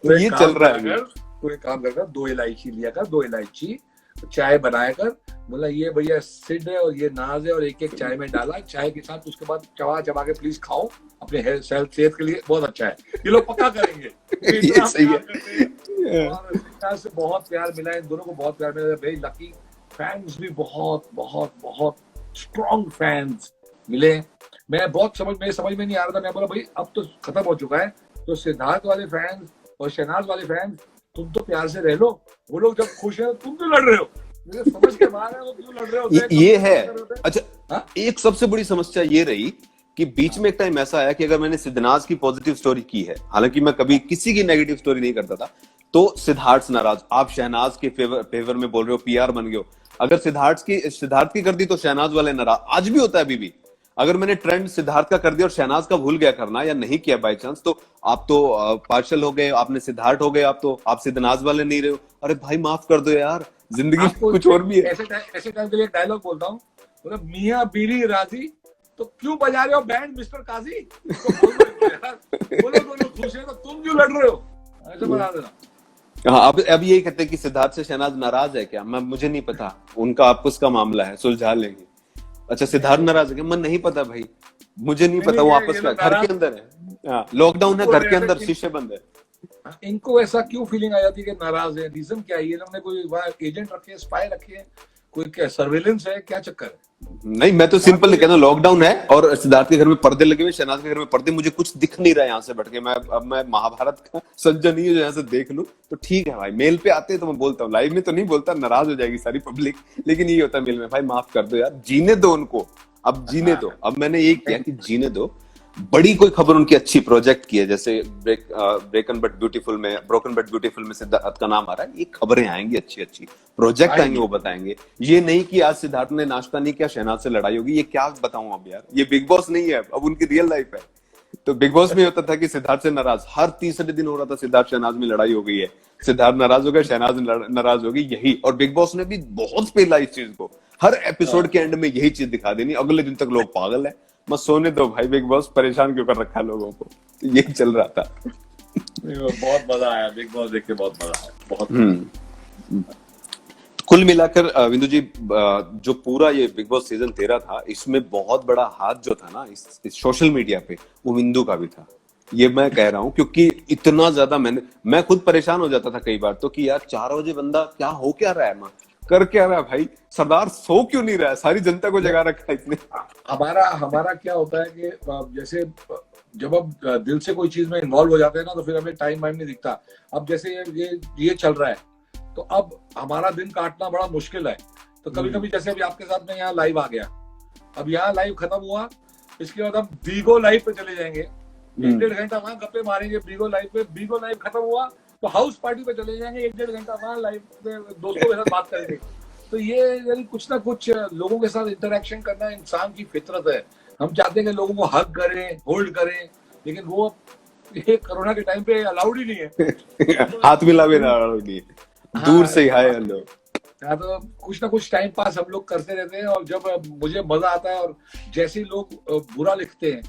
A: तो ये चल रहा है।
B: तो एक काम कर 2 इलायची लिया कर, 2 इलायची चाय बनाया कर, बोला ये भैया सिड है और ये नाज है, और एक एक चाय में डाला, चाय के साथ उसके बाद चबा के प्लीज खाओ, अपने सेहत के लिए बहुत अच्छा है। ये लोग पक्का करेंगे।
A: ये सही है।
B: और से बहुत प्यार मिला, इन दोनों को बहुत प्यार मिला। वेरी लकी, फैंस भी बहुत बहुत बहुत स्ट्रॉन्ग फैंस मिले। मेरे समझ में नहीं आ रहा था, मैं बोला भाई अब तो खत्म हो चुका है, तो सिद्धार्थ वाले फैंस और शहनाज वाले फैंस तुम तो प्यार से रह लो, वो लोग जब खुश है तुम क्यों लड़ रहे हो, मुझे समझ के बाहर है वो क्यों लड़ रहे हो।
A: ये है। अच्छा, एक सबसे बड़ी समस्या ये रही कि बीच में एक टाइम ऐसा आया कि अगर मैंने सिद्धनाथ की पॉजिटिव स्टोरी की है, हालांकि मैं कभी किसी की नेगेटिव स्टोरी नहीं करता था, तो सिद्धार्थ नाराज, आप शहनाज के फेवर में बोल रहे हो, पीआर बन गए हो। अगर सिद्धार्थ की कर दी तो शहनाज वाले नाराज, आज भी होता है अभी भी। अगर मैंने ट्रेंड सिद्धार्थ का कर दिया और शहनाज का भूल गया करना या नहीं किया बाय चांस, तो आप तो पार्शल हो गए, आपने सिद्धार्थ हो गए, आप सिद्धनाज वाले नहीं रहे हो। अरे भाई माफ कर दो यार, जिंदगी कुछ और भी है।
B: ऐसे टाइम के लिए डायलॉग बोलता हूँ, मतलब मियाँ बीवी राजी तो क्यों बजा रहे हो बैंड मिस्टर काजी, तो बोलो दोनों खुश है तो तुम क्यों लड़ रहे हो, ऐसे बता देना।
A: हाँ, अब यही कहते हैं कि सिद्धार्थ से शहनाज नाराज है क्या, मुझे नहीं पता, उनका आपस का मामला है, सुलझा लेंगे। अच्छा, सिद्धार्थ नाराज है क्या, मैं नहीं पता भाई, मुझे नहीं पता, वो आपस का घर के अंदर है, लॉकडाउन है, घर के अंदर शीशे बंद है।
B: इनको ऐसा क्यों फीलिंग आ जाती है कि नाराज है, रीजन क्या है, ये लोगों ने कोई एजेंट रखे, स्पाई रखे है, कोई क्या सर्वेलेंस है, क्या चक्कर है?
A: नहीं, मैं तो सिंपल कहता हूँ लॉकडाउन है और सिद्धार्थ के घर में पर्दे लगे हुए, शहनाज के घर में पर्दे, मुझे कुछ दिख नहीं रहा है यहाँ से बैठ के, मैं महाभारत का सज्जन नहीं हूँ जो यहाँ से देख लूं, तो ठीक है भाई, मेल पे आते हैं तो मैं बोलता हूँ, लाइव में तो नहीं बोलता, नाराज हो जाएगी सारी पब्लिक, लेकिन ये होता है मेल में, भाई माफ कर दो यार, जीने दो उनको, अब जीने दो। अब मैंने ये किया कि जीने दो, बड़ी कोई खबर उनकी अच्छी प्रोजेक्ट की है, जैसे ब्रोकन बट ब्यूटीफुल में सिद्धार्थ का नाम आ रहा है, ये खबरें आएंगी, अच्छी अच्छी प्रोजेक्ट आएंगे, वो बताएंगे। ये नहीं कि आज सिद्धार्थ ने नाश्ता नहीं किया, शहनाज से लड़ाई होगी, ये क्या बताऊं अब यार, ये बिग बॉस नहीं है, अब उनकी रियल लाइफ है। तो बिग बॉस में होता था कि सिद्धार्थ से नाराज, हर तीसरे दिन हो रहा था सिद्धार्थ शहनाज में लड़ाई हो गई है, सिद्धार्थ नाराज हो गया, शहनाज नाराज हो गई, यही। और बिग बॉस ने भी बहुत पेला इस चीज को, हर एपिसोड के एंड में यही चीज दिखा देनी, अगले दिन तक लोग पागल है, मत सोने दो भाई, बिग बॉस परेशान क्यों कर रखा है लोगों को, तो यही चल रहा था।
B: बहुत मजा आया बिग बॉस देख के, बहुत मजा आया, बहुत।
A: कुल मिलाकर विंदु जी, जो पूरा ये बिग बॉस सीजन 13 था, इसमें बहुत बड़ा हाथ जो था ना इस सोशल मीडिया पे, वो विंदु का भी था, ये मैं कह रहा हूँ, क्योंकि इतना ज्यादा मैं खुद परेशान हो जाता था कई बार तो, कि यार 4 बजे बंदा क्या हो क्या रहा है, कर क्या रहा है भाई? सरदार सो क्यों नहीं रहा है? सारी जनता को जगा रखा है इसने।
B: हमारा हमारा क्या होता है कि जैसे जब हम दिल से कोई चीज में इन्वॉल्व हो जाते हैं ना, तो फिर हमें टाइम वाइम नहीं दिखता। अब जैसे ये चल रहा है, तो अब हमारा दिन काटना बड़ा मुश्किल है। तो कभी कभी जैसे अभी आपके साथ में यहाँ लाइव आ गया, अब यहाँ लाइव खत्म हुआ, इसके बाद हम बीगो लाइव पे चले जाएंगे, 1-1.5 घंटा वहां गप्पे मारेंगे बीगो लाइव पे। बीगो लाइव खत्म हुआ तो हाउस पार्टी पे चले जाएंगे, 1-1.5 घंटा वहां लाइव पे दोस्तों के साथ बात करेंगे। तो ये यानी कुछ ना कुछ लोगों के साथ इंटरेक्शन करना इंसान की फितरत है। हम चाहते हैं कि लोगों को हग करें, होल्ड करें, लेकिन वो ये कोरोना के टाइम पे अलाउड ही नहीं है।
A: हाथ मिलावे ना नहीं, दूर से ही हाय हेलो।
B: हाँ, तो कुछ ना कुछ टाइम पास हम लोग करते रहते हैं। और जब मुझे मजा आता है, और जैसे ही लोग बुरा लिखते हैं,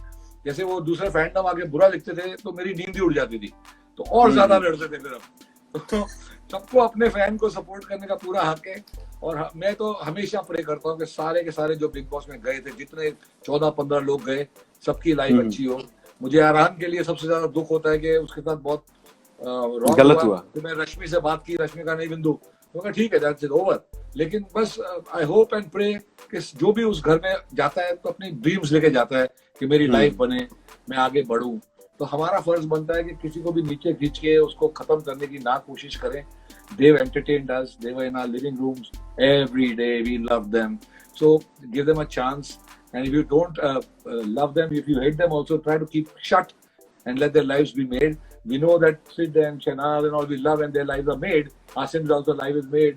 B: जैसे वो दूसरे फैंडम आके बुरा लिखते थे, तो मेरी नींद ही उड़ जाती थी, तो और ज्यादा लड़ते थे फिर हम। तो सबको अपने फैन को सपोर्ट करने का पूरा हक है। और मैं तो हमेशा प्रे करता हूँ कि सारे के सारे जो बिग बॉस में गए थे, जितने 14-15 लोग गए, सबकी लाइफ अच्छी हो। मुझे आराम के लिए सबसे ज्यादा दुख होता है कि उसके साथ बहुत
A: गलत हुआ।
B: तो मैं रश्मि से बात की, रश्मि का नहीं बिंदु, तो ठीक है, दैट्स इट ओवर। लेकिन बस आई होप एंड प्रे कि जो भी उस घर में जाता है तो अपनी ड्रीम्स लेके जाता है कि मेरी लाइफ बने, मैं आगे बढ़ूं। तो हमारा फर्ज बनता है कि किसी को भी नीचे खींच के उसको खत्म करने की ना कोशिश करें। They've entertained us. They were in our living rooms every day. We love them. So give them a chance. And if you don't love them, if you hate them, also try to keep shut and let their lives be made. We know that Sid and Shanaz and all we love and their lives are made. Asim's also life is made.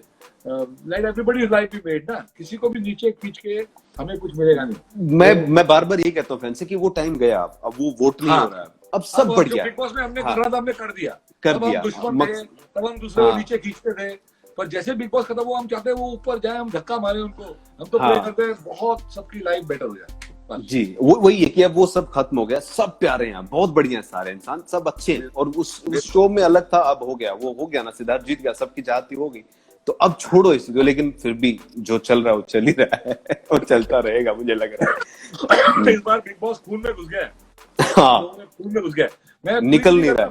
B: Let everybody's life be made, ना? किसी को भी नीचे खींच के हमें कुछ मिलेगा नहीं।
A: मैं बार बार यही कहता हूँ फैन से कि वो टाइम गया, अब वो वोट नहीं हो रहा है, अब सब बढ़ गया।
B: बिग बॉस में हमने कर रहा था, हमने कर दिया।
A: कर
B: दिया। दुश्मन थे, तब हम दूसरे को नीचे खींचते थे, पर जैसे बिग बॉस खत्म हुआ, हम चाहते हैं वो ऊपर जाए, हम धक्का मारे उनको। हम तो प्रे करते हैं बहुत सबकी लाइफ बेटर हो जाए।
A: जी, वही है कि अब वो सब खत्म हो गया, सब प्यारे हैं, बहुत बढ़िया है, सारे इंसान सब अच्छे हैं। और उस शो में अलग था, अब हो गया, वो हो गया ना, सिद्धार्थ जीत गया, सबकी चाहती हो गई, तो अब छोड़ो इसको। लेकिन फिर भी जो चल रहा है वो चल ही रहा है और चलता रहेगा, मुझे लग रहा है।
B: इस बार बिग बॉस खून में घुस गया है। खून में घुस गया, मैं
A: निकल नहीं रहा।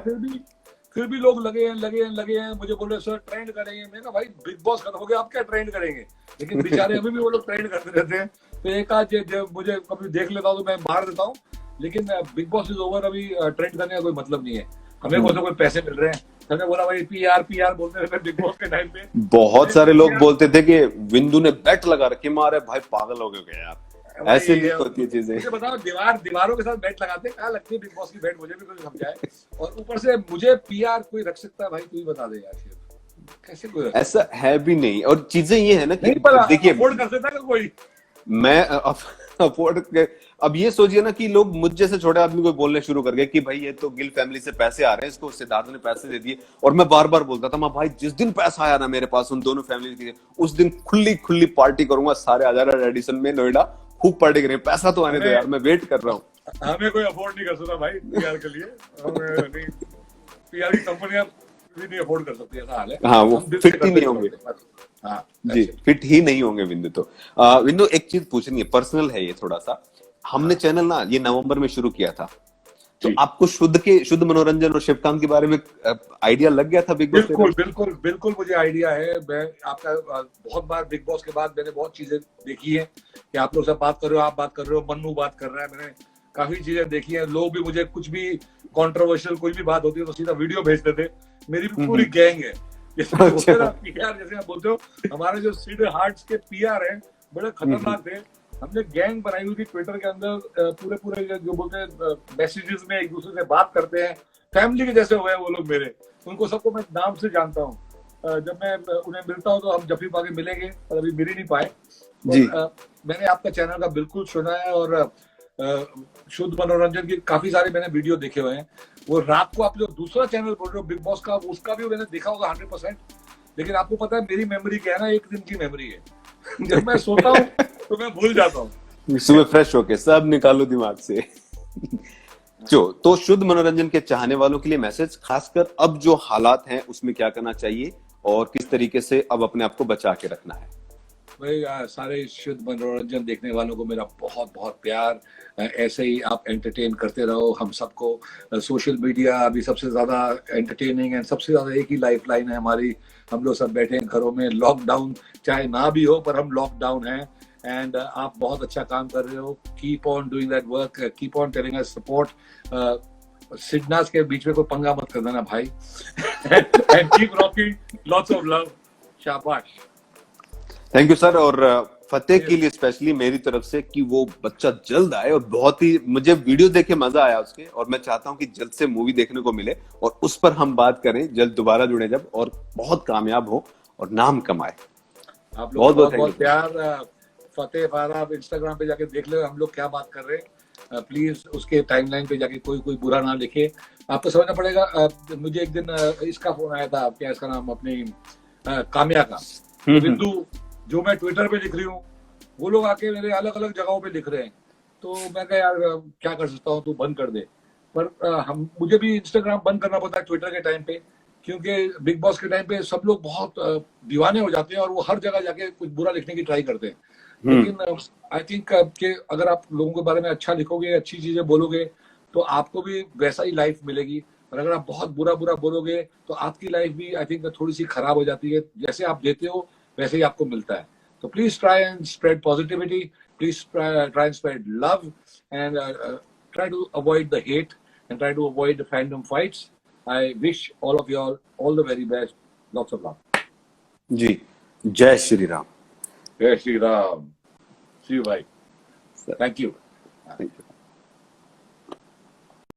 B: फिर भी लोग लगे हैं। मुझे बोल रहे सर ट्रेंड करेंगे। मैं कहा भाई बिग बॉस खत्म हो गया, आप क्या ट्रेंड करेंगे? लेकिन बेचारे अभी भी वो लोग ट्रेंड करते रहते हैं। तो एक आज मुझे कभी देख लेता हूँ तो मैं मार देता हूँ, लेकिन बिग बॉस इज ओवर। अभी ट्रेंड करने का कोई मतलब नहीं है। हमें कोई पैसे मिल रहे हैं। हमने बोला भाई पीआर बोलते रहते बिग बॉस के टाइम पे।
A: बहुत सारे लोग बोलते थे कि विंदु ने बेट लगा रखी, मारे भाई पागल हो गए यार, ऐसे नहीं होती है चीजें।
B: मुझे बताओ, दीवारों के साथ बैट लगाते हैं, क्या लगती है बिग बॉस की बैट? मुझे भी कोई समझाए। और ऊपर से मुझे पीआर कोई रख सकता है भाई? तू ही बता दे यार, कैसे कोई? ऐसा
A: है भी नहीं। और चीजें ये है ना कि
B: देखिए, अफोर्ड कर सकता है कोई?
A: मैं अफोर्ड अब ये सोचिए ना कि लोग मुझ जैसे छोटे आदमी को बोलने शुरू कर गए कि भाई ये तो गिल फैमिली से पैसे आ रहे हैं, इसको सिद्धार्थ ने पैसे दे दिए। और मैं बार बार बोलता था, मैं भाई जिस दिन पैसा आया ना मेरे पास उन दोनों फैमिली के, उस दिन खुली पार्टी करूंगा, सारे आ जा रहे रेडिसन में, नोएडा खूब पार्टी करेंगे। पैसा तो आने दो यार, मैं वेट कर रहा हूँ।
B: हमें कोई अफोर्ड नहीं कर सकता भाई पीआर के लिए। पीआर की कंपनियां भी नहीं अफोर्ड कर सकती, ऐसा हाल है।
A: हाँ, वो फिट ही नहीं होंगे।
B: हाँ
A: जी, फिट ही नहीं होंगे विंदु। तो विंदु, एक चीज पूछनी है, पर्सनल है ये थोड़ा सा। हमने चैनल ना ये नवंबर में शुरू किया था, तो आपको शुद्ध मनोरंजन और शिवकाम के बारे में आइडिया लग गया था बिग बॉस?
B: बिल्कुल मुझे आइडिया है। मैं आपका बहुत बार बिग बॉस के बाद मैंने बहुत चीजें देखी है कि आप लोग सब बात कर रहे हो, आप बात कर रहे हो, मन्नू बात कर रहा है, मैंने काफी चीजें देखी है। लोग भी मुझे कुछ भी कॉन्ट्रोवर्शियल कोई भी बात होती है तो सीधा वीडियो भेजते थे। मेरी भी पूरी गैंग है, जैसे आप बोलते हो, हमारे जो सीड हार्ट्स के पीआर हैं बड़े खतरनाक थे। हमने गैंग बनाई हुई थी ट्विटर के अंदर, पूरे जो बोलते हैं मैसेजेस में एक दूसरे से बात करते हैं, फैमिली के जैसे हुए वो लोग मेरे। उनको सबको मैं नाम से जानता हूँ। जब मैं उन्हें मिलता हूँ तो हम जब भी आगे मिलेंगे, पर अभी मिल ही नहीं पाए। मैंने आपका चैनल का बिल्कुल सुना है, और शुद्ध मनोरंजन की काफी सारे मैंने वीडियो देखे हुए हैं। वो रात को आप जो दूसरा चैनल बोल रहे हो बिग बॉस का, उसका भी मैंने देखा होगा 100%। लेकिन आपको पता है मेरी मेमोरी क्या है ना, एक दिन की मेमोरी है। जब मैं सोता हूँ तो मैं भूल जाता हूँ।
A: सुबह फ्रेश होके सब निकालो दिमाग से। तो शुद्ध मनोरंजन के चाहने वालों के लिए मैसेज, खासकर अब जो हालात हैं उसमें क्या करना चाहिए और किस तरीके से अब अपने आप को बचा के रखना है?
B: भाई सारे शुद्ध मनोरंजन देखने वालों को मेरा बहुत बहुत प्यार। ऐसे ही आप एंटरटेन करते रहो हम सबको। सोशल मीडिया अभी सबसे ज्यादा एंटरटेनिंग एंड सबसे ज्यादा एक ही लाइफ लाइन है हमारी। हम लोग सब बैठे हैं घरों में, लॉकडाउन चाहे ना भी हो पर हम लॉकडाउन हैं। एंड आप बहुत अच्छा काम कर रहे हो। Keep on doing that work, keep on telling us support. सिडनास के बीच में कोई पंगा मत कर देना भाई। And keep rocking, lots of love, शाबाश।
A: Thank you sir. और फतेह के लिए स्पेशली मेरी तरफ से कि वो बच्चा जल्द आए, और बहुत ही मुझे वीडियो देख के मजा आया उसके, और मैं चाहता हूं कि जल्द से मूवी देखने को मिले और उस पर हम बात करें, जल्द दोबारा जुड़े जब, और बहुत कामयाब हो और नाम कमाए।
B: आप लोग बहुत बहुत प्यार। फतेह फारा आप इंस्टाग्राम पे जाके देख लो हम लोग क्या बात कर रहे हैं। प्लीज उसके टाइमलाइन पे जाके कोई बुरा ना लिखे। आपको समझना पड़ेगा। मुझे एक दिन इसका फोन आया था, क्या इसका नाम, अपनी काम्या का, बिंदु, जो मैं ट्विटर पे लिख रही हूँ वो लोग आके मेरे अलग अलग जगहों पे लिख रहे हैं। तो मैं कहा यार क्या कर सकता हूँ, तू बंद कर दे। पर हम मुझे भी इंस्टाग्राम बंद करना पड़ता है ट्विटर के टाइम पे, क्योंकि बिग बॉस के टाइम पे सब लोग बहुत दीवाने हो जाते हैं और वो हर जगह जाके कुछ बुरा लिखने की ट्राई करते हैं। लेकिन आई थिंक कि अगर आप लोगों के बारे में अच्छा लिखोगे, अच्छी चीजें बोलोगे, तो आपको भी वैसा ही लाइफ मिलेगी। और अगर आप बहुत बुरा बुरा बोलोगे तो आपकी लाइफ भी आई थिंक थोड़ी सी खराब हो जाती है। जैसे आप देते हो वैसे ही आपको मिलता है। तो please try and spread positivity, please try and spread love, and try to avoid the hate and try to avoid the fandom fights. I wish all of you all the very best. Lots of love.
A: जी, जय Shri Ram.
B: Jai Shri Ram. See you, bye.
A: Sir.
B: Thank you.
A: Thank you.